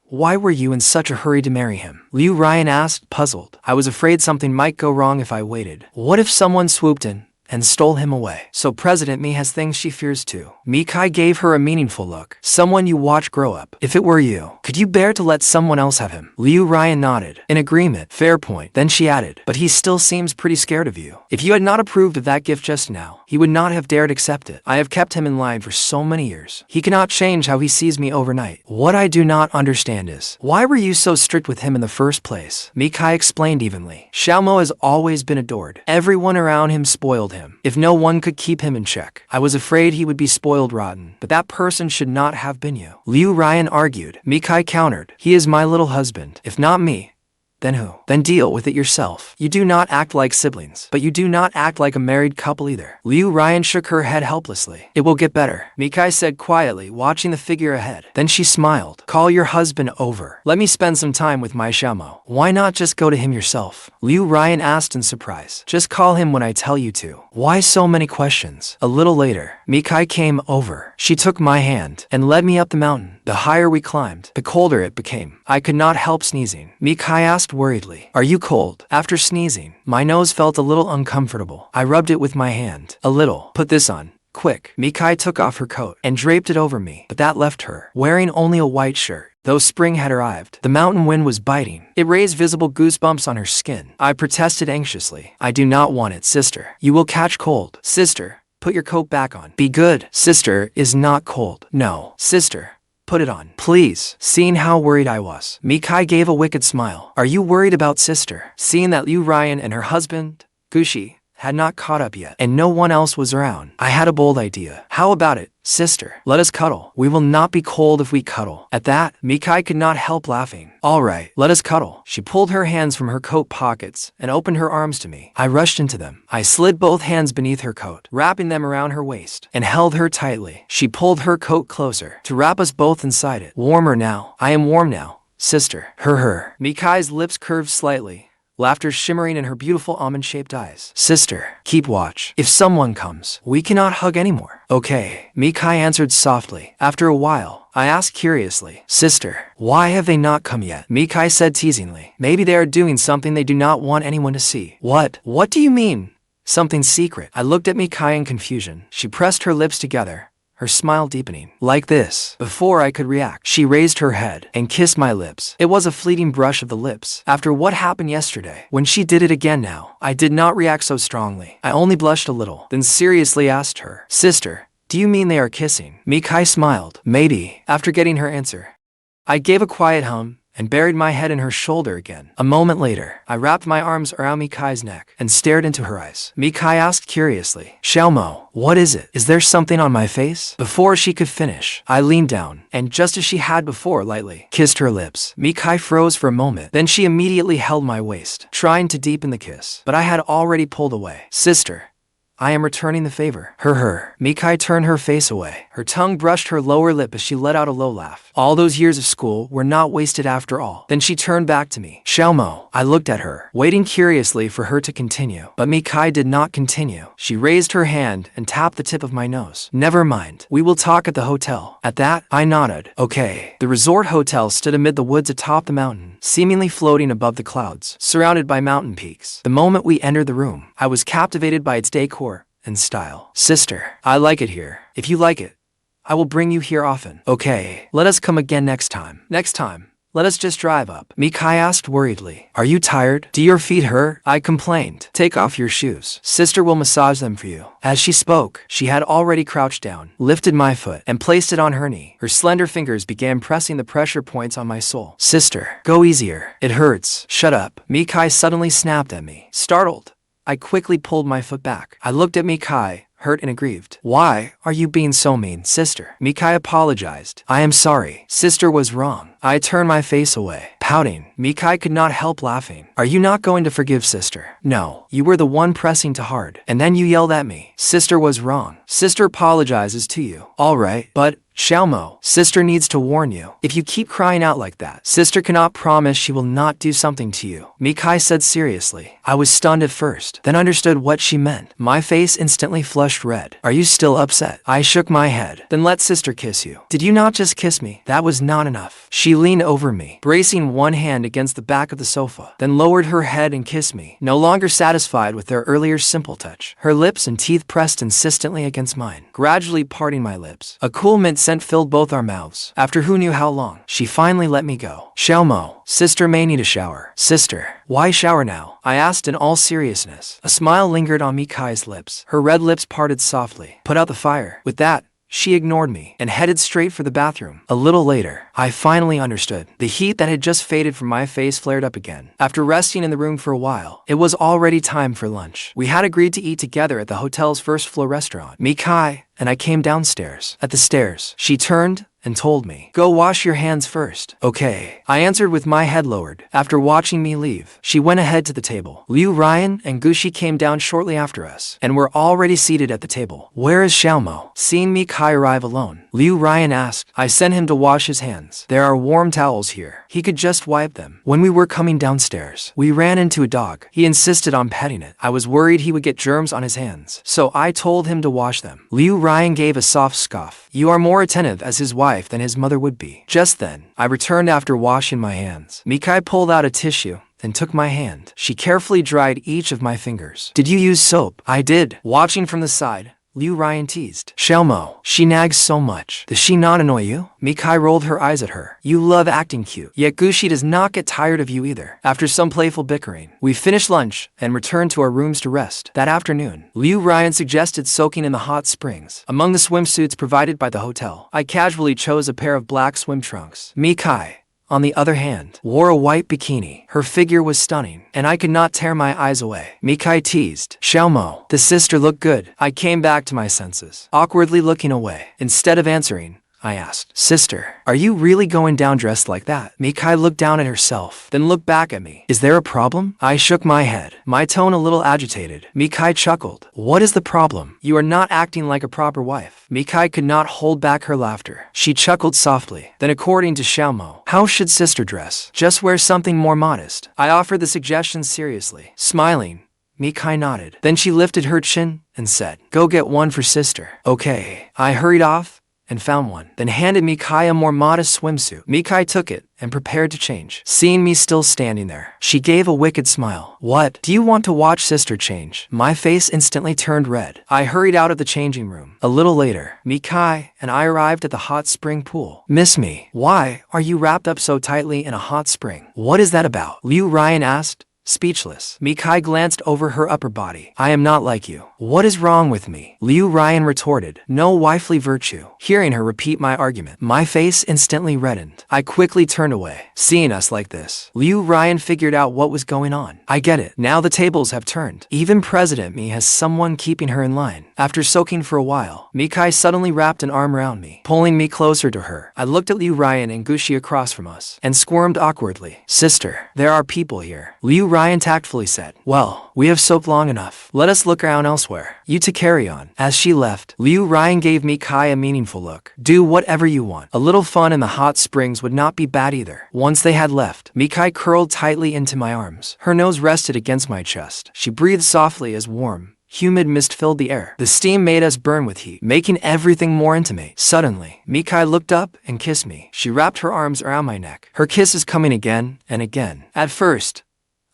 why were you in such a hurry to marry him?" Liu Ryan asked, puzzled. "I was afraid something might go wrong if I waited. What if someone swooped in and stole him away? So President Mi has things she fears too." Mi Cai gave her a meaningful look. "Someone you watch grow up. If it were you, could you bear to let someone else have him?" Liu Ryan nodded. In agreement. "Fair point." Then she added, "But he still seems pretty scared of you. If you had not approved of that gift just now, he would not have dared accept it. I have kept him in line for so many years. He cannot change how he sees me overnight. What I do not understand is, why were you so strict with him in the first place?" Mi Cai explained evenly. "Xiao Mo has always been adored. Everyone around him spoiled him. If no one could keep him in check, I was afraid he would be spoiled rotten. But that person should not have been you." Liu Ryan argued. Mi Cai countered. "He is my little husband. If not me, Then who? Then deal with it yourself. You do not act like siblings, but you do not act like a married couple either. Liu Ryan shook her head helplessly. It will get better, Mi Cai said quietly, watching the figure ahead. Then she smiled. Call your husband over. Let me spend some time with my Xiaomo. Why not just go to him yourself? Liu Ryan asked in surprise. Just call him when I tell you to. Why so many questions? A little later, Mi Cai came over. She took my hand and led me up the mountain. The higher we climbed, the colder it became. I could not help sneezing. Mi Cai asked worriedly, Are you cold? After sneezing, my nose felt a little uncomfortable. I rubbed it with my hand. A little. Put this on. Quick. Mi Cai took off her coat and draped it over me, but that left her, wearing only a white shirt. Though spring had arrived, the mountain wind was biting. It raised visible goosebumps on her skin. I protested anxiously. I do not want it, sister. You will catch cold. Sister, put your coat back on. Be good. Sister is not cold. No. Sister. Put it on. Please. Seeing how worried I was, Mi Cai gave a wicked smile. Are you worried about sister? Seeing that Liu Ryan and her husband, Gushi, had not caught up yet, and no one else was around, I had a bold idea. How about it, sister? Let us cuddle. We will not be cold if we cuddle. At that, Mi Cai could not help laughing. All right, let us cuddle. She pulled her hands from her coat pockets and opened her arms to me. I rushed into them. I slid both hands beneath her coat, wrapping them around her waist, and held her tightly. She pulled her coat closer to wrap us both inside it. Warmer now. I am warm now, sister. Her. Mi Cai's lips curved slightly, laughter shimmering in her beautiful almond-shaped eyes. Sister, keep watch. If someone comes, we cannot hug anymore. Okay, Mi Cai answered softly. After a while, I asked curiously, Sister, why have they not come yet? Mi Cai said teasingly, maybe they are doing something they do not want anyone to see. What? What do you mean? Something secret. I looked at Mi Cai in confusion. She pressed her lips together, her smile deepening. Like this. Before I could react, she raised her head and kissed my lips. It was a fleeting brush of the lips. After what happened yesterday, when she did it again now, I did not react so strongly. I only blushed a little, then seriously asked her, Sister, do you mean they are kissing? Mi Cai smiled. Maybe. After getting her answer, I gave a quiet hum and buried my head in her shoulder again. A moment later, I wrapped my arms around Mi Cai's neck and stared into her eyes. Mi Cai asked curiously, Xiaomo, what is it? Is there something on my face? Before she could finish, I leaned down and, just as she had before, lightly kissed her lips. Mi Cai froze for a moment. Then she immediately held my waist, trying to deepen the kiss, but I had already pulled away. Sister, I am returning the favor. Her. Mi Cai turned her face away. Her tongue brushed her lower lip as she let out a low laugh. All those years of school were not wasted after all. Then she turned back to me. Xiaomo. I looked at her, waiting curiously for her to continue. But Mi Cai did not continue. She raised her hand and tapped the tip of my nose. Never mind. We will talk at the hotel. At that, I nodded. Okay. The resort hotel stood amid the woods atop the mountain, seemingly floating above the clouds, surrounded by mountain peaks. The moment we entered the room, I was captivated by its decor and style. Sister, I like it here. If you like it, I will bring you here often. Okay, let us come again next time. Next time, let us just drive up. Mi Cai asked worriedly. Are you tired? Do your feet hurt? I complained. Take off your shoes. Sister will massage them for you. As she spoke, she had already crouched down, lifted my foot, and placed it on her knee. Her slender fingers began pressing the pressure points on my sole. Sister, go easier. It hurts. Shut up. Mi Cai suddenly snapped at me. Startled, I quickly pulled my foot back. I looked at Mi Cai, hurt and aggrieved. Why are you being so mean, sister? Mi Cai apologized. I am sorry. Sister was wrong. I turned my face away, pouting. Mi Cai could not help laughing. Are you not going to forgive sister? No. You were the one pressing too hard. And then you yelled at me. Sister was wrong. Sister apologizes to you. All right, but Xiaomo, sister needs to warn you. If you keep crying out like that, sister cannot promise she will not do something to you. Mi Cai said seriously. I was stunned at first, then understood what she meant. My face instantly flushed red. Are you still upset? I shook my head. Then let sister kiss you. Did you not just kiss me? That was not enough. She leaned over me, bracing one hand against the back of the sofa, then lowered her head and kissed me. No longer satisfied with their earlier simple touch, her lips and teeth pressed insistently against mine, gradually parting my lips. A cool mint scent filled both our mouths. After who knew how long, she finally let me go. Xiaomo, sister may need a shower. Sister, why shower now? I asked in all seriousness. A smile lingered on Mi Cai's lips. Her red lips parted softly. Put out the fire. With that, she ignored me and headed straight for the bathroom. A little later, I finally understood. The heat that had just faded from my face flared up again. After resting in the room for a while, it was already time for lunch. We had agreed to eat together at the hotel's first-floor restaurant. Mi Cai and I came downstairs. At the stairs, she turned, and told me, "Go wash your hands first." "Okay," I answered with my head lowered. After watching me leave, she went ahead to the table. Liu Ryan and Gushi came down shortly after us, and were already seated at the table. "Where is Xiaomo?" Seeing Mi Cai arrive alone, Liu Ryan asked. "I sent him to wash his hands. There are warm towels here. He could just wipe them." When we were coming downstairs, we ran into a dog. He insisted on petting it. I was worried he would get germs on his hands, so I told him to wash them. Liu Ryan gave a soft scoff. "You are more attentive as his wife than his mother would be." Just then, I returned after washing my hands. Mi Cai pulled out a tissue and took my hand. She carefully dried each of my fingers. "Did you use soap?" "I did." Watching from the side, Liu Ryan teased. "Xiaomo, she nags so much. Does she not annoy you?" Mi Cai rolled her eyes at her. "You love acting cute. Yet Gushi does not get tired of you either." After some playful bickering, we finished lunch and returned to our rooms to rest. That afternoon, Liu Ryan suggested soaking in the hot springs. Among the swimsuits provided by the hotel, I casually chose a pair of black swim trunks. Mi Cai, on the other hand, wore a white bikini. Her figure was stunning, and I could not tear my eyes away. Mi Cai teased, "Xiaomo, the sister looked good." I came back to my senses, awkwardly looking away. Instead of answering, I asked, "Sister, are you really going down dressed like that?" Mi Cai looked down at herself, then looked back at me. "Is there a problem?" I shook my head, my tone a little agitated. Mi Cai chuckled. "What is the problem? You are not acting like a proper wife." Mi Cai could not hold back her laughter. She chuckled softly. "Then according to Xiaomo, how should sister dress? Just wear something more modest." I offered the suggestion seriously. Smiling, Mi Cai nodded. Then she lifted her chin and said, "Go get one for sister." "Okay." I hurried off and found one, then handed Mi Cai a more modest swimsuit. Mi Cai took it and prepared to change. Seeing me still standing there, she gave a wicked smile. "What? Do you want to watch sister change?" My face instantly turned red. I hurried out of the changing room. A little later, Mi Cai and I arrived at the hot spring pool. "Miss me, why are you wrapped up so tightly in a hot spring? What is that about?" Liu Ryan asked. Speechless, Mi Cai glanced over her upper body. "I am not like you." "What is wrong with me?" Liu Ryan retorted. "No wifely virtue." Hearing her repeat my argument, my face instantly reddened. I quickly turned away. Seeing us like this, Liu Ryan figured out what was going on. "I get it. Now the tables have turned. Even President Mi has someone keeping her in line." After soaking for a while, Mi Cai suddenly wrapped an arm around me, pulling me closer to her. I looked at Liu Ryan and Gushi across from us, and squirmed awkwardly. "Sister, there are people here." Liu Ryan tactfully said, "Well, we have soaked long enough. Let us look around elsewhere. You to carry on." As she left, Liu Ryan gave Mi Cai a meaningful look. "Do whatever you want. A little fun in the hot springs would not be bad either." Once they had left, Mi Cai curled tightly into my arms. Her nose rested against my chest. She breathed softly as warm, humid mist filled the air. The steam made us burn with heat, making everything more intimate. Suddenly, Mi Cai looked up and kissed me. She wrapped her arms around my neck, her kisses coming again and again. At first,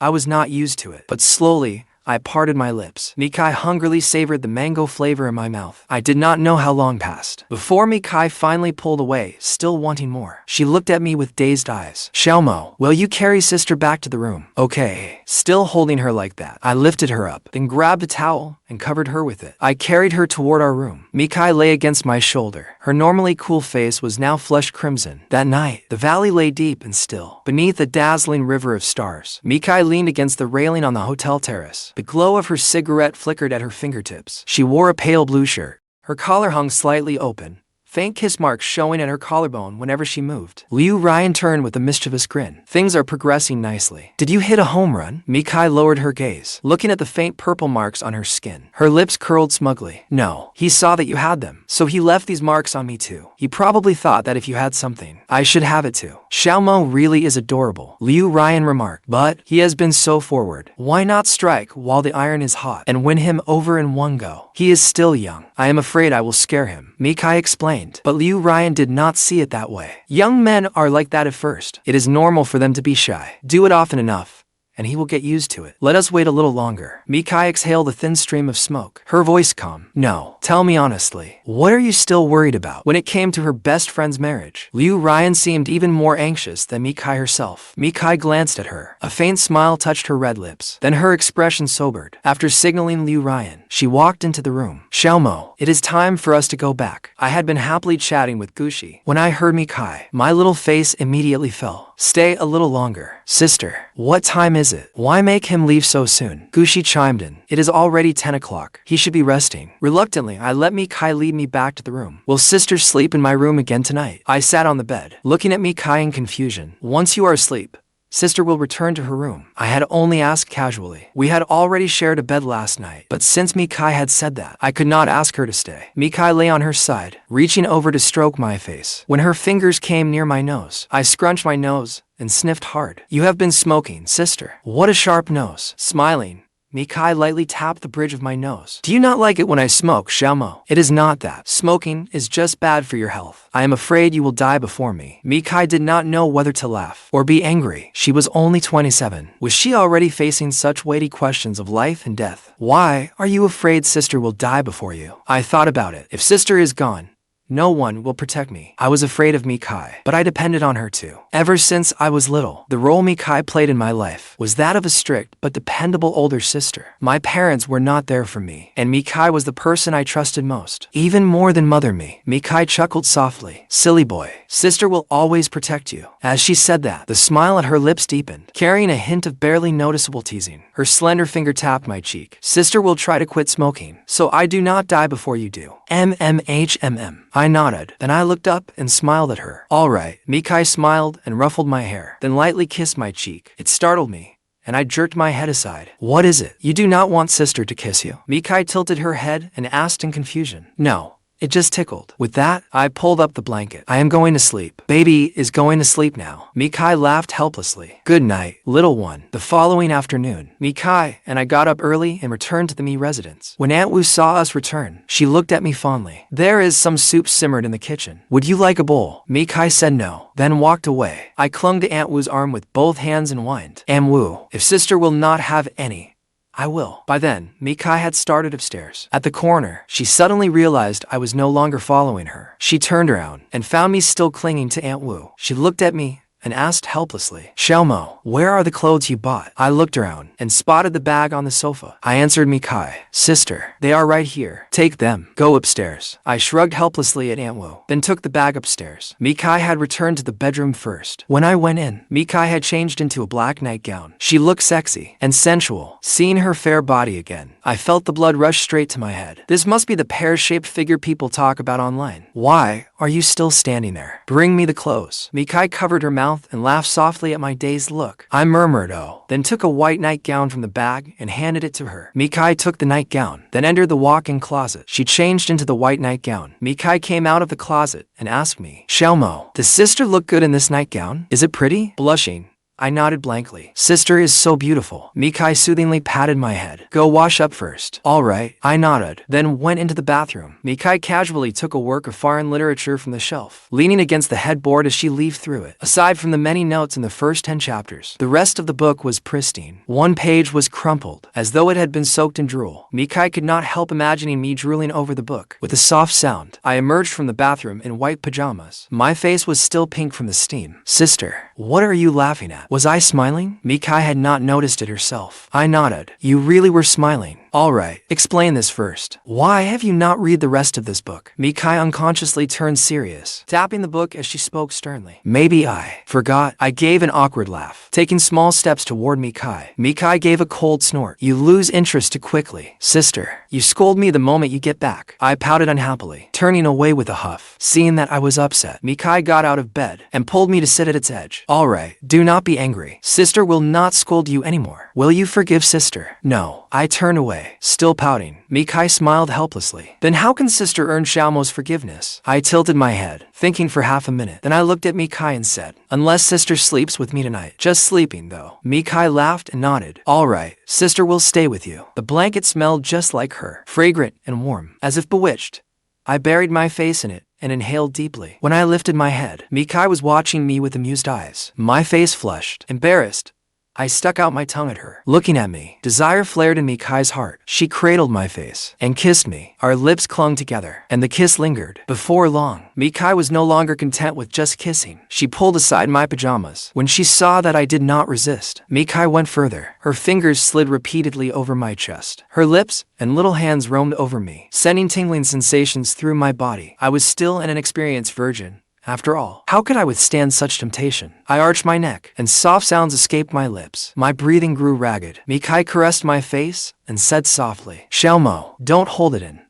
I was not used to it, but slowly, I parted my lips. Mi Cai hungrily savored the mango flavor in my mouth. I did not know how long passed before Mi Cai finally pulled away, still wanting more. She looked at me with dazed eyes. "Xiaomo, will you carry sister back to the room?" "Okay." Still holding her like that, I lifted her up, then grabbed a towel and covered her with it. I carried her toward our room. Mi Cai lay against my shoulder. Her normally cool face was now flushed crimson. That night, the valley lay deep and still, beneath a dazzling river of stars. Mi Cai leaned against the railing on the hotel terrace. The glow of her cigarette flickered at her fingertips. She wore a pale blue shirt. Her collar hung slightly open, faint kiss marks showing at her collarbone whenever she moved. Liu Ryan turned with a mischievous grin. "Things are progressing nicely. Did you hit a home run?" Mi Cai lowered her gaze, looking at the faint purple marks on her skin. Her lips curled smugly. "No, he saw that you had them, so he left these marks on me too. He probably thought that if you had something, I should have it too." "Xiaomo really is adorable," Liu Ryan remarked, "but he has been so forward. Why not strike while the iron is hot and win him over in one go? He is still young. I am afraid I will scare him," Mi Cai explained. But Liu Ryan did not see it that way. "Young men are like that at first. It is normal for them to be shy. Do it often enough, and he will get used to it. Let us wait a little longer." Mi Cai exhaled a thin stream of smoke, her voice calm. "No, tell me honestly, what are you still worried about?" When it came to her best friend's marriage, Liu Ryan seemed even more anxious than Mi Cai herself. Mi Cai glanced at her. A faint smile touched her red lips. Then her expression sobered. After signaling Liu Ryan, she walked into the room. "Xiaomo, it is time for us to go back." I had been happily chatting with Gushi when I heard Mi Cai. My little face immediately fell. Stay a little longer. Sister, what time is it? Why make him leave so soon? Gushi chimed in. It is already 10 o'clock. He should be resting. Reluctantly, I let Mi Cai lead me back to the room. Will sister sleep in my room again tonight? I sat on the bed, looking at Mi Cai in confusion. Once you are asleep, sister will return to her room. I had only asked casually. We had already shared a bed last night, but since Mi Cai had said that, I could not ask her to stay. Mi Cai lay on her side, reaching over to stroke my face. When her fingers came near my nose, I scrunched my nose and sniffed hard. You have been smoking, sister. What a sharp nose. Smiling, Mi Cai lightly tapped the bridge of my nose. Do you not like it when I smoke, Xiaomo? It is not that. Smoking is just bad for your health. I am afraid you will die before me. Mi Cai did not know whether to laugh or be angry. She was only 27. Was she already facing such weighty questions of life and death? Why are you afraid sister will die before you? I thought about it. If sister is gone, no one will protect me. I was afraid of Mi Cai, but I depended on her too. Ever since I was little, the role Mi Cai played in my life was that of a strict but dependable older sister. My parents were not there for me, and Mi Cai was the person I trusted most, even more than mother me. Mi Cai chuckled softly. Silly boy, sister will always protect you. As she said that, the smile at her lips deepened, carrying a hint of barely noticeable teasing. Her slender finger tapped my cheek. Sister will try to quit smoking, so I do not die before you do. MMHMM. I nodded. Then I looked up and smiled at her. All right. Mi Cai smiled and ruffled my hair, then lightly kissed my cheek. It startled me, and I jerked my head aside. What is it? You do not want sister to kiss you? Mi Cai tilted her head and asked in confusion. No. It just tickled. With that, I pulled up the blanket. I am going to sleep. Baby is going to sleep now. Mi Cai laughed helplessly. Good night, little one. The following afternoon, Mi Cai and I got up early and returned to the Mi residence. When Aunt Wu saw us return, she looked at me fondly. There is some soup simmered in the kitchen. Would you like a bowl? Mi Cai said no, then walked away. I clung to Aunt Wu's arm with both hands and whined. Aunt Wu, if sister will not have any, I will. By then, Mi Cai had started upstairs. At the corner, she suddenly realized I was no longer following her. She turned around and found me still clinging to Aunt Wu. She looked at me and asked helplessly, Xiaomo, where are the clothes you bought? I looked around and spotted the bag on the sofa. I answered Mi Cai, Sister, they are right here. Take them. Go upstairs. I shrugged helplessly at Aunt Wu, then took the bag upstairs. Mi Cai had returned to the bedroom first. When I went in, Mi Cai had changed into a black nightgown. She looked sexy and sensual. Seeing her fair body again, I felt the blood rush straight to my head. This must be the pear-shaped figure people talk about online. Why are you still standing there? Bring me the clothes. Mi Cai covered her mouth and laughed softly at my dazed look. I murmured, oh, then took a white nightgown from the bag and handed it to her. Mi Cai took the nightgown, then entered the walk-in closet. She changed into the white nightgown. Mi Cai came out of the closet and asked me, Xiaomo, does sister look good in this nightgown? Is it pretty? Blushing, I nodded blankly. Sister is so beautiful. Mi Cai soothingly patted my head. Go wash up first. All right. I nodded, then went into the bathroom. Mi Cai casually took a work of foreign literature from the shelf, leaning against the headboard as she leafed through it. Aside from the many notes in the first 10 chapters, the rest of the book was pristine. One page was crumpled, as though it had been soaked in drool. Mi Cai could not help imagining me drooling over the book. With a soft sound, I emerged from the bathroom in white pajamas. My face was still pink from the steam. Sister, what are you laughing at? Was I smiling? Mi Cai had not noticed it herself. I nodded. You really were smiling. All right, explain this first. Why have you not read the rest of this book? Mi Cai unconsciously turned serious, tapping the book as she spoke sternly. Maybe I forgot. I gave an awkward laugh, taking small steps toward Mi Cai. Mi Cai gave a cold snort. You lose interest too quickly. Sister, you scold me the moment you get back. I pouted unhappily, turning away with a huff. Seeing that I was upset, Mi Cai got out of bed and pulled me to sit at its edge. All right, do not be angry. Sister will not scold you anymore. Will you forgive sister? No. I turned away, still pouting. Mi Cai smiled helplessly. Then how can sister earn Xiaomo's forgiveness? I tilted my head, thinking for half a minute. Then I looked at Mi Cai and said, unless sister sleeps with me tonight. Just sleeping, though. Mi Cai laughed and nodded. All right, sister will stay with you. The blanket smelled just like her, fragrant and warm, as if bewitched. I buried my face in it and inhaled deeply. When I lifted my head, Mi Cai was watching me with amused eyes. My face flushed. Embarrassed, I stuck out my tongue at her. Looking at me, desire flared in Mi Cai's heart. She cradled my face and kissed me. Our lips clung together, and the kiss lingered. Before long, Mi Cai was no longer content with just kissing. She pulled aside my pajamas. When she saw that I did not resist, Mi Cai went further. Her fingers slid repeatedly over my chest. Her lips and little hands roamed over me, sending tingling sensations through my body. I was still an inexperienced virgin, After all, how could I withstand such temptation? I arched my neck, and soft sounds escaped my lips. My breathing grew ragged. Mi Cai caressed my face and said softly, Xiaomo, don't hold it in.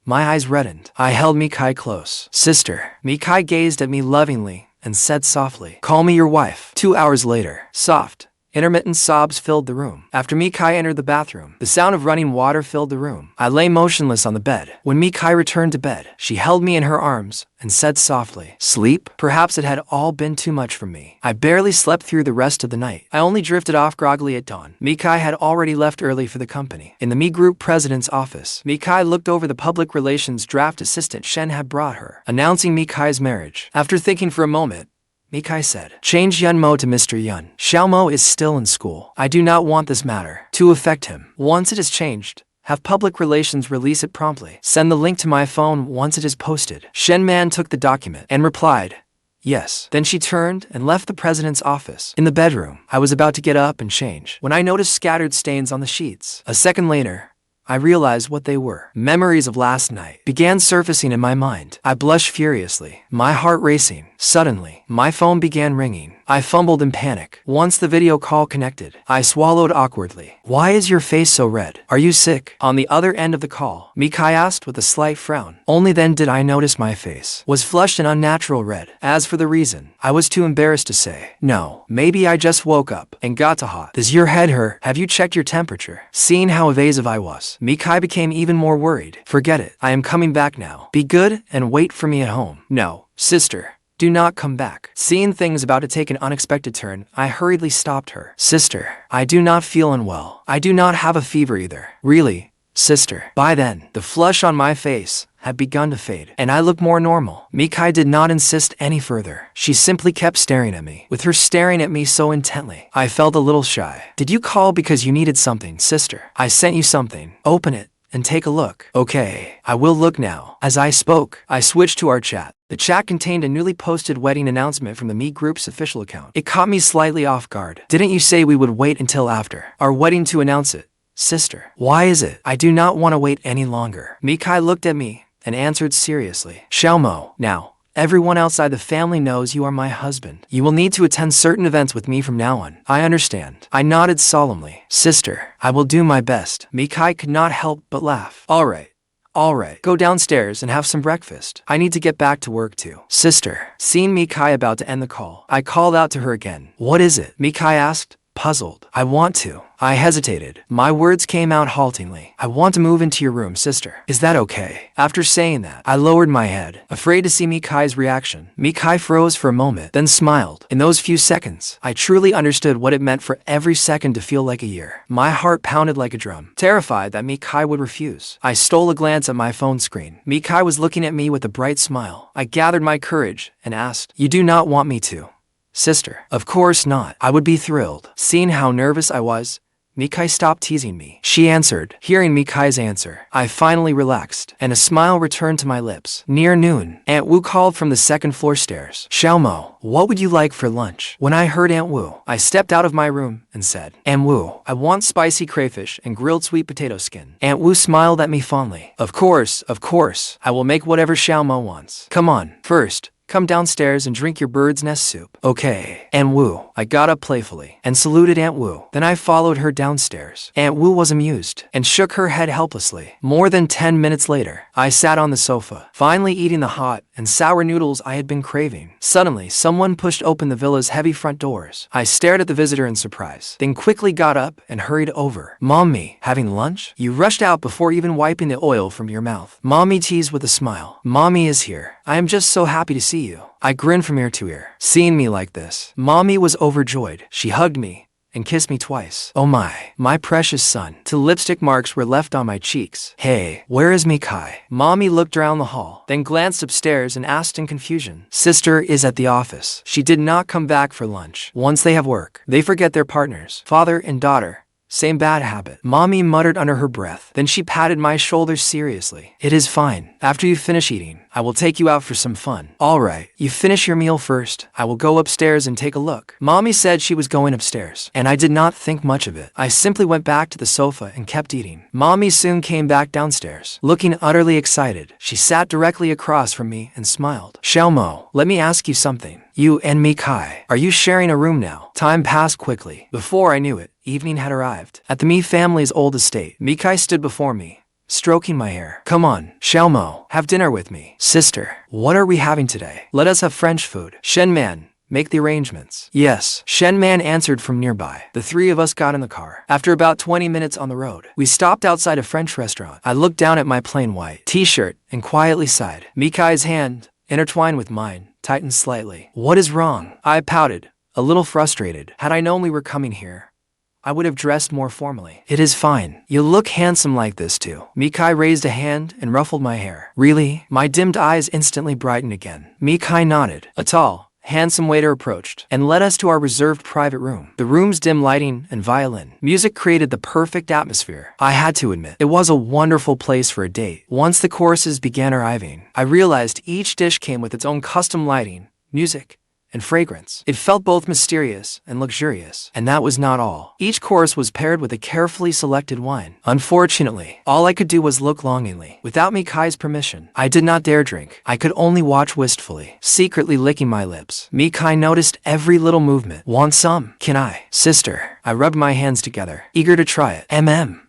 My eyes reddened. I held Mi Cai close. Sister. Mi Cai gazed at me lovingly and said softly, call me your wife. 2 hours later, soft, intermittent sobs filled the room. After Mi Cai entered the bathroom, the sound of running water filled the room. I lay motionless on the bed. When Mi Cai returned to bed, she held me in her arms and said softly, sleep? Perhaps it had all been too much for me. I barely slept through the rest of the night. I only drifted off groggily at dawn. Mi Cai had already left early for the company. In the Mi Group president's office, Mi Cai looked over the public relations draft assistant Shen had brought her, announcing Mi Cai's marriage. After thinking for a moment, Mi Cai said, change Yuan Mo to Mr. Yuan. Xiaomo is still in school. I do not want this matter to affect him. Once it is changed, have public relations release it promptly. Send the link to my phone once it is posted. Shen Man took the document and replied, yes. Then she turned and left the president's office. In the bedroom, I was about to get up and change when I noticed scattered stains on the sheets. A second later, I realized what they were. Memories of last night began surfacing in my mind. I blushed furiously, my heart racing. Suddenly, my phone began ringing. I fumbled in panic. Once the video call connected, I swallowed awkwardly. Why is your face so red? Are you sick? On the other end of the call, Mi Cai asked with a slight frown. Only then did I notice my face was flushed an unnatural red. As for the reason, I was too embarrassed to say. No, maybe I just woke up and got too hot. Does your head hurt? Have you checked your temperature? Seeing how evasive I was, Mi Cai became even more worried. Forget it. I am coming back now. Be good and wait for me at home. No, sister. Do not come back. Seeing things about to take an unexpected turn, I hurriedly stopped her. Sister, I do not feel unwell. I do not have a fever either. Really, sister. By then, the flush on my face had begun to fade, and I looked more normal. Mi Cai did not insist any further. She simply kept staring at me. With her staring at me so intently, I felt a little shy. Did you call because you needed something, sister? I sent you something. Open it and take a look. Okay, I will look now. As I spoke, I switched to our chat. The chat contained a newly posted wedding announcement from the Mi Group's official account. It caught me slightly off guard. Didn't you say we would wait until after our wedding to announce it, sister? Why is it? I do not want to wait any longer. Mi Cai looked at me and answered seriously. Xiaomo, now, everyone outside the family knows you are my husband. You will need to attend certain events with me from now on. I understand. I nodded solemnly. Sister, I will do my best. Mi Cai could not help but laugh. All right. Go downstairs and have some breakfast. I need to get back to work too. Sister, seeing Mi Cai about to end the call, I called out to her again. What is it? Mi Cai asked, puzzled. I want to. I hesitated. My words came out haltingly. I want to move into your room, sister. Is that okay? After saying that, I lowered my head, afraid to see Mi Cai's reaction. Mi Cai froze for a moment, then smiled. In those few seconds, I truly understood what it meant for every second to feel like a year. My heart pounded like a drum, terrified that Mi Cai would refuse. I stole a glance at my phone screen. Mi Cai was looking at me with a bright smile. I gathered my courage and asked, you do not want me to? Sister, of course not. I would be thrilled. Seeing how nervous I was, Mi Cai stopped teasing me. She answered. Hearing Mi Cai's answer, I finally relaxed, and a smile returned to my lips. Near noon, Aunt Wu called from the second floor stairs. Xiaomo, what would you like for lunch? When I heard Aunt Wu, I stepped out of my room and said, Aunt Wu, I want spicy crayfish and grilled sweet potato skin. Aunt Wu smiled at me fondly. Of course, I will make whatever Xiaomo wants. Come on, first, come downstairs and drink your bird's nest soup. Okay, Aunt Wu. I got up playfully and saluted Aunt Wu. Then I followed her downstairs. Aunt Wu was amused and shook her head helplessly. More than 10 minutes later, I sat on the sofa, finally eating the hot and sour noodles I had been craving. Suddenly, someone pushed open the villa's heavy front doors. I stared at the visitor in surprise, then quickly got up and hurried over. Mommy, having lunch? You rushed out before even wiping the oil from your mouth. Mommy teased with a smile. Mommy is here. I am just so happy to see you. I grinned from ear to ear. Seeing me like this, Mommy was overjoyed. She hugged me and kissed me twice. Oh my precious son. Two lipstick marks were left on my cheeks. Hey, where is Mi Cai? Mommy looked around the hall, then glanced upstairs and asked in confusion. Sister is at the office. She did not come back for lunch. Once they have work, they forget their partners. Father and daughter Same bad habit, Mommy muttered under her breath. Then she patted my shoulder seriously. It is fine. After you finish eating, I will take you out for some fun. Alright, you finish your meal first. I will go upstairs and take a look. Mommy said she was going upstairs, and I did not think much of it. I simply went back to the sofa and kept eating. Mommy soon came back downstairs, looking utterly excited. She sat directly across from me and smiled. Xiaomo, let me ask you something. You and Mi Cai, are you sharing a room now? Time passed quickly. Before I knew it, evening had arrived. At the Mi family's old estate, Mi Cai stood before me, stroking my hair. Come on, Xiaomo, have dinner with me. Sister, what are we having today? Let us have French food. Shen Man, make the arrangements. Yes, Shen Man answered from nearby. The three of us got in the car. After about 20 minutes on the road, we stopped outside a French restaurant. I looked down at my plain white t-shirt and quietly sighed. Mi Cai's hand, intertwined with mine, tightened slightly. What is wrong? I pouted, a little frustrated. Had I known we were coming here, I would have dressed more formally. It is fine. You look handsome like this too. Mi Cai raised a hand and ruffled my hair. Really? My dimmed eyes instantly brightened again. Mi Cai nodded. A tall, handsome waiter approached and led us to our reserved private room. The room's dim lighting and violin music created the perfect atmosphere. I had to admit, it was a wonderful place for a date. Once the courses began arriving, I realized each dish came with its own custom lighting, music, and fragrance. It felt both mysterious and luxurious. And that was not all. Each course was paired with a carefully selected wine. Unfortunately, all I could do was look longingly. Without Mi Cai's permission, I did not dare drink. I could only watch wistfully, secretly licking my lips. Mi Cai noticed every little movement. Want some? Can I? Sister. I rubbed my hands together, eager to try it.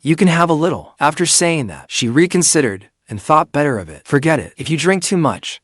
You can have a little. After saying that, she reconsidered and thought better of it. Forget it. If you drink too much,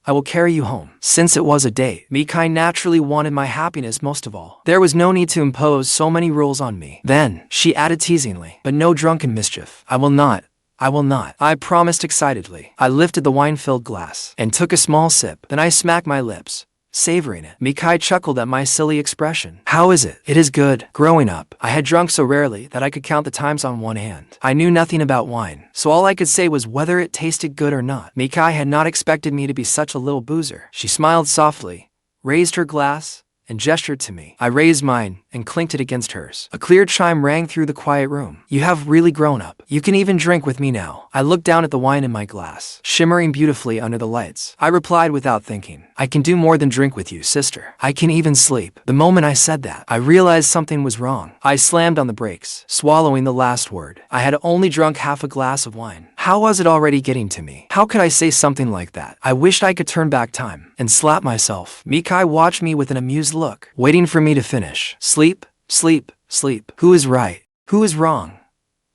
I will carry you home. Since it was a date, Mi Cai naturally wanted my happiness most of all. There was no need to impose so many rules on me. Then, she added teasingly, but no drunken mischief. I will not. I promised excitedly. I lifted the wine-filled glass and took a small sip. Then I smacked my lips, savoring it. Mi Cai chuckled at my silly expression. How is it? It is good. Growing up, I had drunk so rarely that I could count the times on one hand. I knew nothing about wine, so all I could say was whether it tasted good or not. Mi Cai had not expected me to be such a little boozer. She smiled softly, raised her glass, and gestured to me. I raised mine and clinked it against hers. A clear chime rang through the quiet room. You have really grown up. You can even drink with me now. I looked down at the wine in my glass, shimmering beautifully under the lights. I replied without thinking. I can do more than drink with you, sister. I can even sleep. The moment I said that, I realized something was wrong. I slammed on the brakes, swallowing the last word. I had only drunk half a glass of wine. How was it already getting to me? How could I say something like that? I wished I could turn back time and slap myself. Mi Cai watched me with an amused look, waiting for me to finish. Sleep, sleep, sleep. Who is right? Who is wrong?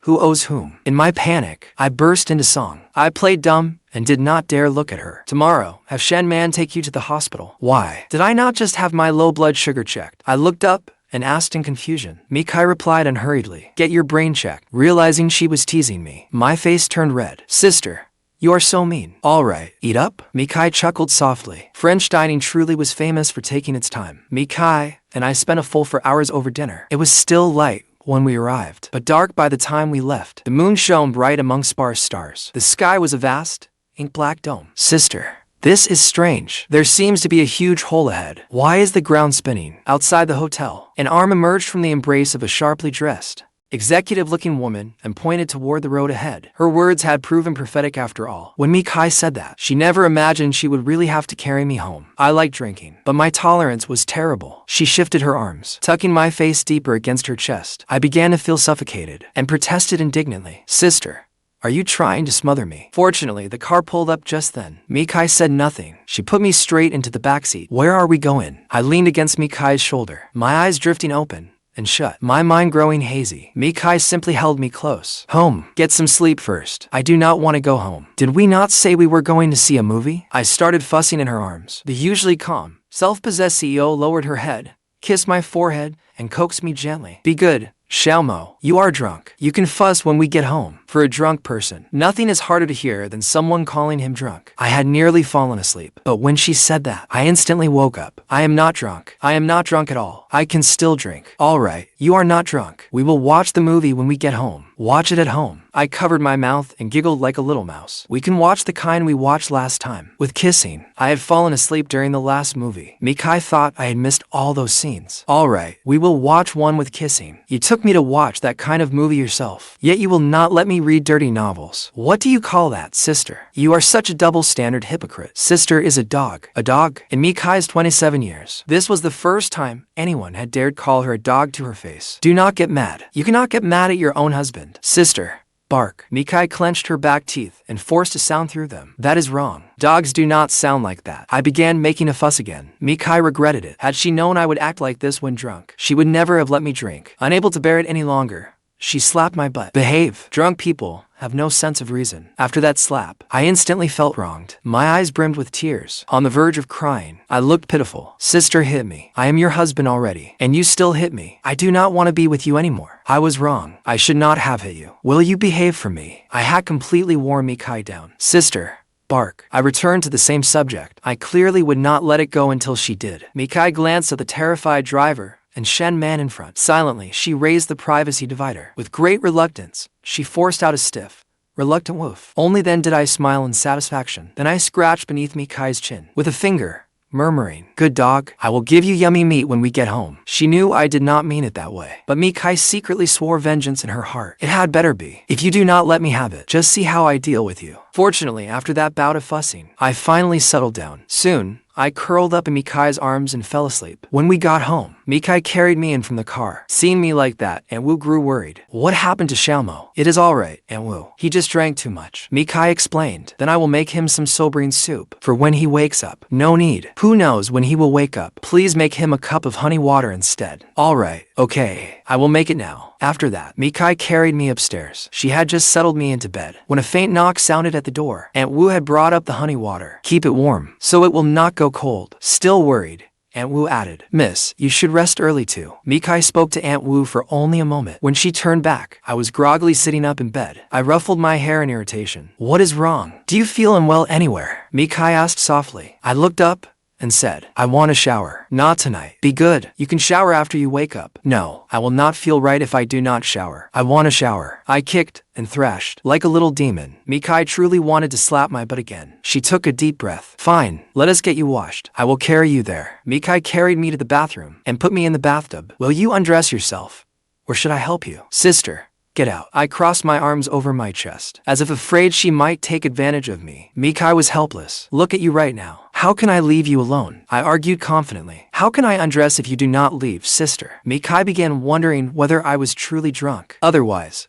Who owes whom? In my panic, I burst into song. I played dumb and did not dare look at her. Tomorrow, have Shen Man take you to the hospital. Why? Did I not just have my low blood sugar checked? I looked up and asked in confusion. Mi Cai replied unhurriedly. Get your brain checked. Realizing she was teasing me, my face turned red. Sister, you are so mean. All right, eat up? Mi Cai chuckled softly. French dining truly was famous for taking its time. Mi Cai and I spent a full 4 hours over dinner. It was still light when we arrived, but dark by the time we left. The moon shone bright among sparse stars. The sky was a vast, ink-black dome. Sister, this is strange. There seems to be a huge hole ahead. Why is the ground spinning? Outside the hotel, an arm emerged from the embrace of a sharply dressed, executive-looking woman and pointed toward the road ahead. Her words had proven prophetic after all. When Mi Cai said that, she never imagined she would really have to carry me home. I liked drinking, but my tolerance was terrible. She shifted her arms, tucking my face deeper against her chest. I began to feel suffocated and protested indignantly. Sister, are you trying to smother me? Fortunately, the car pulled up just then. Mi Cai said nothing. She put me straight into the backseat. Where are we going? I leaned against Mi Cai's shoulder, my eyes drifting open and shut, my mind growing hazy. Mi Cai simply held me close. Home. Get some sleep first. I do not want to go home. Did we not say we were going to see a movie? I started fussing in her arms. The usually calm, self-possessed CEO lowered her head, kissed my forehead, and coaxed me gently. Be good, Xiaomo. You are drunk. You can fuss when we get home. For a drunk person, nothing is harder to hear than someone calling him drunk. I had nearly fallen asleep, but when she said that, I instantly woke up. I am not drunk. I am not drunk at all. I can still drink. All right, you are not drunk. We will watch the movie when we get home. Watch it at home. I covered my mouth and giggled like a little mouse. We can watch the kind we watched last time, with kissing. I had fallen asleep during the last movie. Mi Cai thought I had missed all those scenes. All right, we will watch one with kissing. You took me to watch that kind of movie yourself, yet you will not let me read dirty novels. What do you call that, sister? You are such a double-standard hypocrite. Sister is a dog. A dog? In Mi Cai's 27 years, this was the first time anyone had dared call her a dog to her face. Do not get mad. You cannot get mad at your own husband. Sister. Bark. Mi Cai clenched her back teeth and forced a sound through them. That is wrong. Dogs do not sound like that. I began making a fuss again. Mi Cai regretted it. Had she known I would act like this when drunk, she would never have let me drink. Unable to bear it any longer, she slapped my butt. Behave. Drunk people have no sense of reason. After that slap, I instantly felt wronged. My eyes brimmed with tears. On the verge of crying, I looked pitiful. Sister hit me. I am your husband already, and you still hit me. I do not want to be with you anymore. I was wrong. I should not have hit you. Will you behave for me? I had completely worn Mi Cai down. Sister. Bark. I returned to the same subject. I clearly would not let it go until she did. Mi Cai glanced at the terrified driver and Shen Man in front. Silently, she raised the privacy divider. With great reluctance, she forced out a stiff, reluctant woof. Only then did I smile in satisfaction. Then I scratched beneath Mi Cai's chin with a finger, murmuring, "Good dog, I will give you yummy meat when we get home." She knew I did not mean it that way, but Mi Cai secretly swore vengeance in her heart. It had better be. If you do not let me have it, just see how I deal with you. Fortunately, after that bout of fussing, I finally settled down. Soon, I curled up in Mi Cai's arms and fell asleep. When we got home, Mi Cai carried me in from the car. Seeing me like that, Aunt Wu grew worried. What happened to Xiaomo? It is all right, Aunt Wu. He just drank too much. Mi Cai explained. Then I will make him some soberine soup for when he wakes up. No need. Who knows when he will wake up? Please make him a cup of honey water instead. All right, okay. I will make it now. After that, Mi Cai carried me upstairs. She had just settled me into bed when a faint knock sounded at the door. Aunt Wu had brought up the honey water. Keep it warm, so it will not go cold. Still worried, Aunt Wu added, "Miss, you should rest early too." Mi Cai spoke to Aunt Wu for only a moment. When she turned back, I was groggily sitting up in bed. I ruffled my hair in irritation. What is wrong? Do you feel unwell anywhere? Mi Cai asked softly. I looked up and said, I want a shower. Not tonight. Be good. You can shower after you wake up. No, I will not feel right if I do not shower. I want a shower. I kicked and thrashed like a little demon. Mi Cai truly wanted to slap my butt again. She took a deep breath. Fine, let us get you washed. I will carry you there. Mi Cai carried me to the bathroom and put me in the bathtub. Will you undress yourself? Or should I help you? Sister. Get out. I crossed my arms over my chest, as if afraid she might take advantage of me. Mi Cai was helpless. Look at you right now. How can I leave you alone? I argued confidently. How can I undress if you do not leave, sister? Mi Cai began wondering whether I was truly drunk. Otherwise,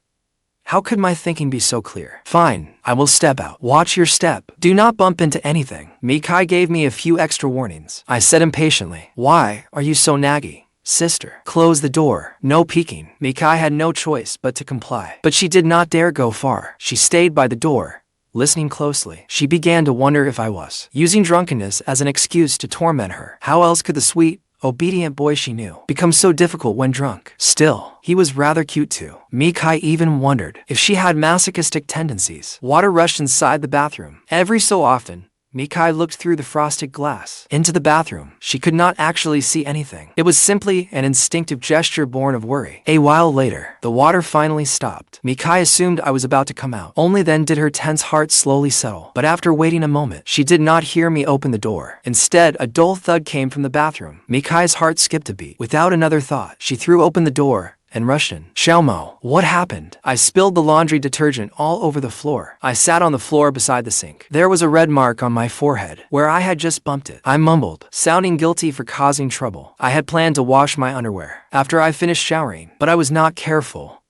how could my thinking be so clear? Fine, I will step out. Watch your step. Do not bump into anything. Mi Cai gave me a few extra warnings. I said impatiently, why are you so naggy? Sister, close the door. No peeking. Mi Cai had no choice but to comply. But she did not dare go far. She stayed by the door, listening closely. She began to wonder if I was using drunkenness as an excuse to torment her. How else could the sweet, obedient boy she knew become so difficult when drunk? Still, he was rather cute too. Mi Cai even wondered if she had masochistic tendencies. Water rushed inside the bathroom. Every so often, Mi Cai looked through the frosted glass into the bathroom. She could not actually see anything. It was simply an instinctive gesture born of worry. A while later, the water finally stopped. Mi Cai assumed I was about to come out. Only then did her tense heart slowly settle. But after waiting a moment, she did not hear me open the door. Instead, a dull thud came from the bathroom. Mi Cai's heart skipped a beat. Without another thought, she threw open the door and rushed in. Xiaomo, what happened? I spilled the laundry detergent all over the floor. I sat on the floor beside the sink. There was a red mark on my forehead, where I had just bumped it. I mumbled, sounding guilty for causing trouble. I had planned to wash my underwear after I finished showering, but I was not careful.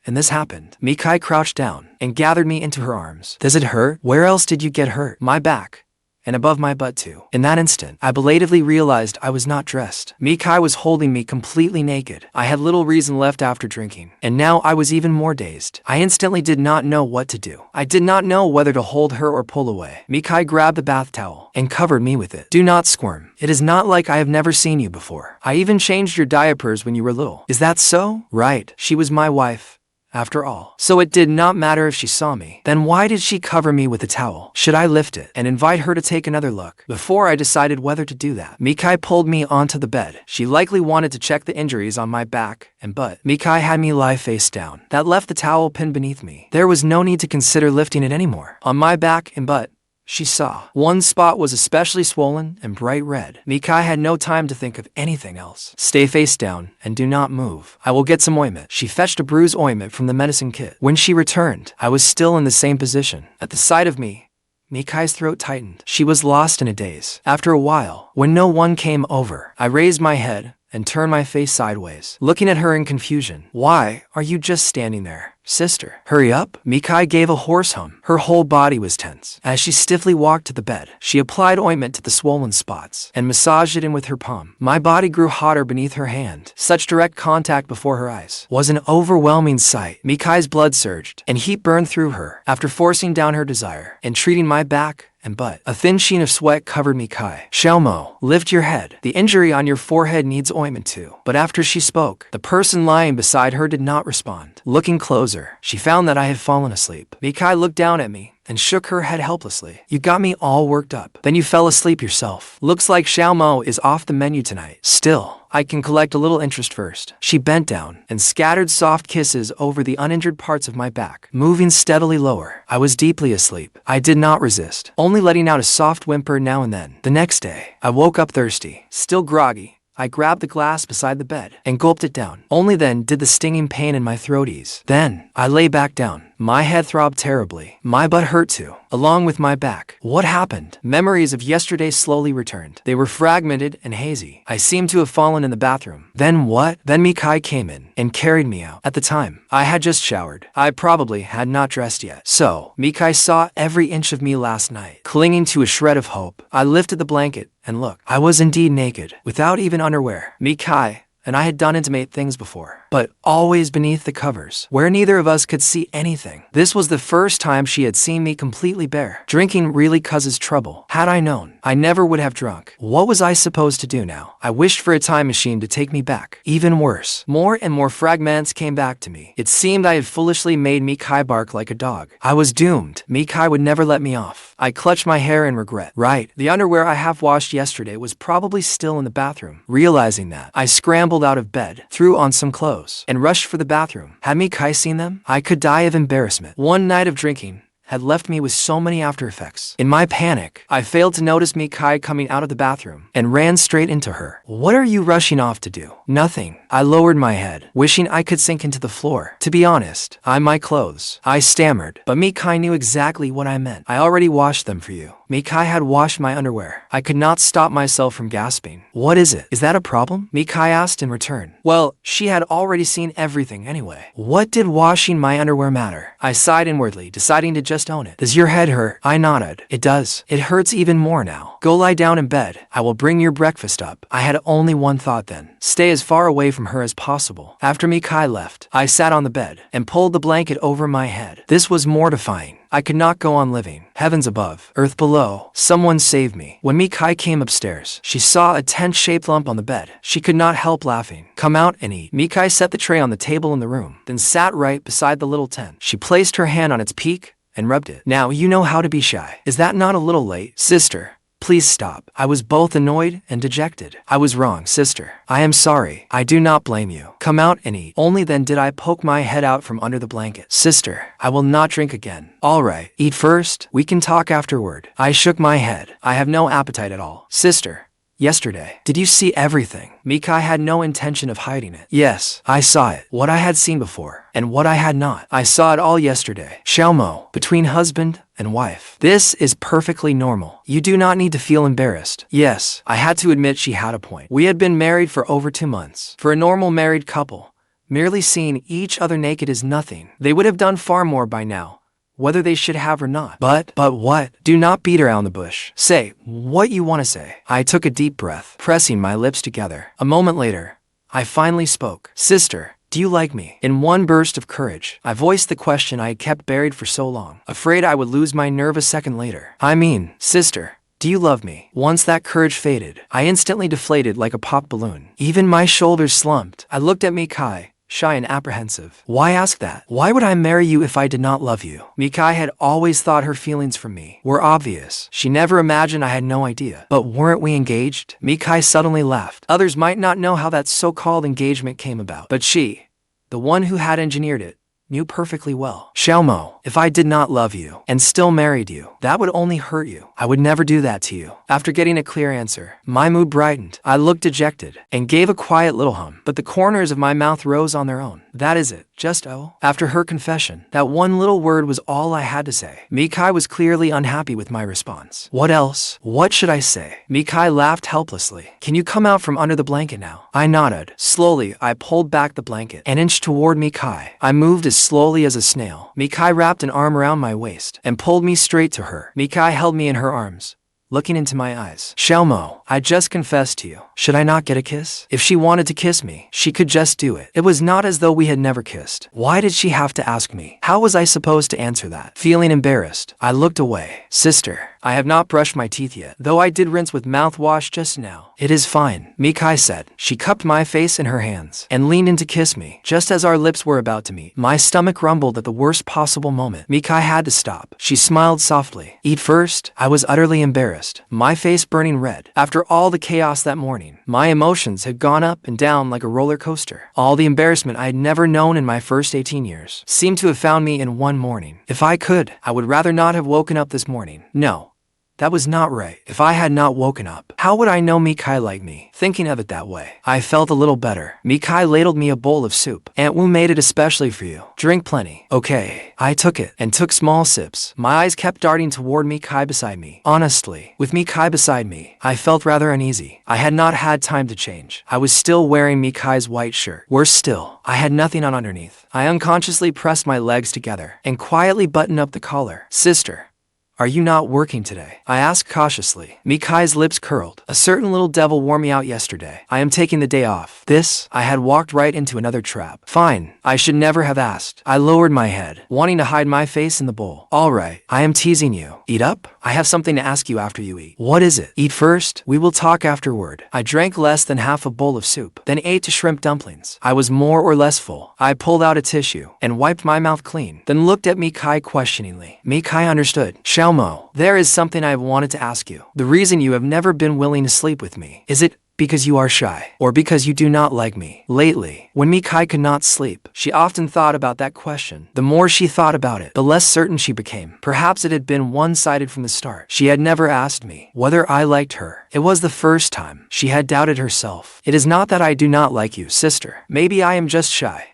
And this happened. Mi Cai crouched down and gathered me into her arms. Does it hurt? Where else did you get hurt? My back. And above my butt too. In that instant, I belatedly realized I was not dressed. Mi Cai was holding me completely naked. I had little reason left after drinking, and now I was even more dazed. I instantly did not know what to do. I did not know whether to hold her or pull away. Mi Cai grabbed the bath towel and covered me with it. Do not squirm. It is not like I have never seen you before. I even changed your diapers when you were little. Is that so? Right. She was my wife. after all. So it did not matter if she saw me. Then why did she cover me with a towel? Should I lift it and invite her to take another look? Before I decided whether to do that, Mi Cai pulled me onto the bed. She likely wanted to check the injuries on my back and butt. Mi Cai had me lie face down. That left the towel pinned beneath me. There was no need to consider lifting it anymore. On my back and butt, she saw. One spot was especially swollen and bright red. Mi Cai had no time to think of anything else. Stay face down and do not move. I will get some ointment. She fetched a bruise ointment from the medicine kit. When she returned, I was still in the same position. At the sight of me, Mi Cai's throat tightened. She was lost in a daze. After a while, when no one came over, I raised my head and turned my face sideways, looking at her in confusion. Why are you just standing there, sister? Hurry up. Mi Cai gave a hoarse hum. Her whole body was tense. As she stiffly walked to the bed, she applied ointment to the swollen spots and massaged it in with her palm. My body grew hotter beneath her hand. Such direct contact before her eyes was an overwhelming sight. Mi Cai's blood surged and heat burned through her. After forcing down her desire and treating my back and butt, a thin sheen of sweat covered Mi Cai. Xiaomo, lift your head. The injury on your forehead needs ointment too. But after she spoke, the person lying beside her did not respond. Looking closer, she found that I had fallen asleep. Mi Cai looked down at me and shook her head helplessly. You got me all worked up. Then you fell asleep yourself. Looks like Xiaomo is off the menu tonight. Still, I can collect a little interest first. She bent down and scattered soft kisses over the uninjured parts of my back, moving steadily lower. I was deeply asleep. I did not resist, only letting out a soft whimper now and then. The next day, I woke up thirsty, still groggy. I grabbed the glass beside the bed and gulped it down. Only then did the stinging pain in my throat ease. Then, I lay back down. My head throbbed terribly. My butt hurt too, along with my back. What happened? Memories of yesterday slowly returned. They were fragmented and hazy. I seemed to have fallen in the bathroom. Then what? Then Mi Cai came in and carried me out. At the time, I had just showered. I probably had not dressed yet. So, Mi Cai saw every inch of me last night. Clinging to a shred of hope, I lifted the blanket and looked. I was indeed naked, without even underwear. Mi Cai and I had done intimate things before, but always beneath the covers, where neither of us could see anything. This was the first time she had seen me completely bare. Drinking really causes trouble. Had I known, I never would have drunk. What was I supposed to do now? I wished for a time machine to take me back. Even worse, more and more fragments came back to me. It seemed I had foolishly made Mi Cai bark like a dog. I was doomed. Mi Cai would never let me off. I clutched my hair in regret. Right, the underwear I half washed yesterday was probably still in the bathroom. Realizing that, I scrambled out of bed, threw on some clothes, and rushed for the bathroom. Had Mi Cai seen them? I could die of embarrassment. One night of drinking had left me with so many after effects. In my panic, I failed to notice Mi Cai coming out of the bathroom and ran straight into her. What are you rushing off to do? Nothing. I lowered my head, wishing I could sink into the floor. To be honest, my clothes. I stammered, but Mi Cai knew exactly what I meant. I already washed them for you. Mi Cai had washed my underwear. I could not stop myself from gasping. What is it? Is that a problem? Mi Cai asked in return. Well, she had already seen everything anyway. What did washing my underwear matter? I sighed inwardly, deciding to just own it. Does your head hurt? I nodded. It does. It hurts even more now. Go lie down in bed. I will bring your breakfast up. I had only one thought then. Stay as far away from her as possible. After Mi Cai left, I sat on the bed and pulled the blanket over my head. This was mortifying. I could not go on living. Heavens above, earth below. Someone save me. When Mi Cai came upstairs, she saw a tent-shaped lump on the bed. She could not help laughing. Come out and eat. Mi Cai set the tray on the table in the room, then sat right beside the little tent. She placed her hand on its peak and rubbed it. Now you know how to be shy. Is that not a little late? Sister, please stop. I was both annoyed and dejected. I was wrong, sister. I am sorry. I do not blame you. Come out and eat. Only then did I poke my head out from under the blanket. Sister, I will not drink again. All right, eat first. We can talk afterward. I shook my head. I have no appetite at all. Sister, yesterday, did you see everything? Mi Cai had no intention of hiding it. Yes, I saw it. What I had seen before, and what I had not. I saw it all yesterday. Xiaomo, between husband and wife. This is perfectly normal. You do not need to feel embarrassed. Yes, I had to admit she had a point. We had been married for over 2 months. For a normal married couple, merely seeing each other naked is nothing. They would have done far more by now, whether they should have or not. But what? Do not beat around the bush. Say what you want to say. I took a deep breath, pressing my lips together. A moment later, I finally spoke. Sister, do you like me? In one burst of courage, I voiced the question I had kept buried for so long, afraid I would lose my nerve a second later. I mean, sister, do you love me? Once that courage faded, I instantly deflated like a popped balloon. Even my shoulders slumped. I looked at Mi Cai shy and apprehensive. Why ask that? Why would I marry you if I did not love you? Mi Cai had always thought her feelings for me were obvious. She never imagined I had no idea. But weren't we engaged? Mi Cai suddenly laughed. Others might not know how that so-called engagement came about, but she, the one who had engineered it, knew perfectly well. Xiaomo, if I did not love you and still married you, that would only hurt you. I would never do that to you. After getting a clear answer, my mood brightened. I looked dejected and gave a quiet little hum, but the corners of my mouth rose on their own. That is it. Just oh. After her confession, that one little word was all I had to say. Mi Cai was clearly unhappy with my response. What else? What should I say? Mi Cai laughed helplessly. Can you come out from under the blanket now? I nodded. Slowly, I pulled back the blanket and inched toward Mi Cai. I moved as slowly as a snail. Mi Cai wrapped an arm around my waist and pulled me straight to her. Mi Cai held me in her arms, looking into my eyes. Xiaomo, I just confessed to you. Should I not get a kiss? If she wanted to kiss me, she could just do it. It was not as though we had never kissed. Why did she have to ask me? How was I supposed to answer that? Feeling embarrassed, I looked away. Sister, I have not brushed my teeth yet, though I did rinse with mouthwash just now. It is fine, Mi Cai said. She cupped my face in her hands and leaned in to kiss me. Just as our lips were about to meet, my stomach rumbled at the worst possible moment. Mi Cai had to stop. She smiled softly. Eat first. I was utterly embarrassed, my face burning red. After all the chaos that morning, my emotions had gone up and down like a roller coaster. All the embarrassment I had never known in my first 18 years seemed to have found me in one morning. If I could, I would rather not have woken up this morning. No. That was not right. If I had not woken up, how would I know Mi Cai liked me? Thinking of it that way, I felt a little better. Mi Cai ladled me a bowl of soup. Aunt Wu made it especially for you. Drink plenty. Okay. I took it and took small sips. My eyes kept darting toward Mi Cai beside me. Honestly, with Mi Cai beside me, I felt rather uneasy. I had not had time to change. I was still wearing Mi Cai's white shirt. Worse still, I had nothing on underneath. I unconsciously pressed my legs together and quietly buttoned up the collar. Sister, are you not working today? I asked cautiously. Mi Cai's lips curled. A certain little devil wore me out yesterday. I am taking the day off. I had walked right into another trap. Fine. I should never have asked. I lowered my head, wanting to hide my face in the bowl. All right. I am teasing you. Eat up? I have something to ask you after you eat. What is it? Eat first. We will talk afterward. I drank less than half a bowl of soup, then ate to shrimp dumplings. I was more or less full. I pulled out a tissue and wiped my mouth clean, then looked at Mi Cai questioningly. Mi Cai understood. Xiaomo, there is something I have wanted to ask you. The reason you have never been willing to sleep with me, is it because you are shy, or because you do not like me? Lately, when Mi Cai could not sleep, she often thought about that question. The more she thought about it, the less certain she became. Perhaps it had been one-sided from the start. She had never asked me whether I liked her. It was the first time she had doubted herself. It is not that I do not like you, sister. Maybe I am just shy.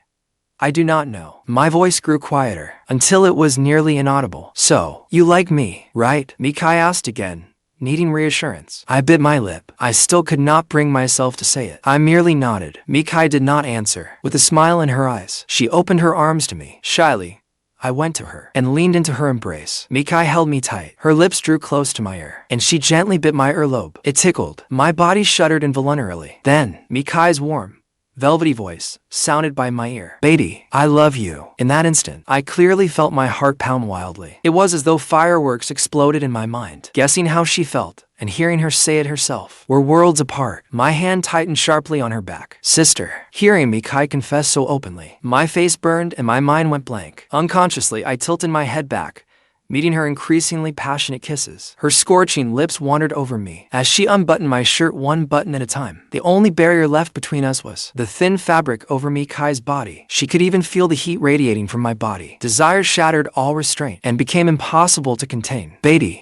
I do not know. My voice grew quieter, until it was nearly inaudible. So, you like me, right? Mi Cai asked again, needing reassurance. I bit my lip. I still could not bring myself to say it. I merely nodded. Mi Cai did not answer. With a smile in her eyes, she opened her arms to me. Shyly, I went to her and leaned into her embrace. Mi Cai held me tight. Her lips drew close to my ear, and she gently bit my earlobe. It tickled. My body shuddered involuntarily. Then, Mi Cai's warm, velvety voice sounded by my ear. Baby, I love you. In that instant, I clearly felt my heart pound wildly. It was as though fireworks exploded in my mind. Guessing how she felt, and hearing her say it herself, were worlds apart. My hand tightened sharply on her back. Sister, hearing Mi Cai confess so openly, my face burned and my mind went blank. Unconsciously, I tilted my head back, meeting her increasingly passionate kisses. Her scorching lips wandered over me as she unbuttoned my shirt one button at a time. The only barrier left between us was the thin fabric over Mi Cai's body. She could even feel the heat radiating from my body. Desire shattered all restraint and became impossible to contain. Baby,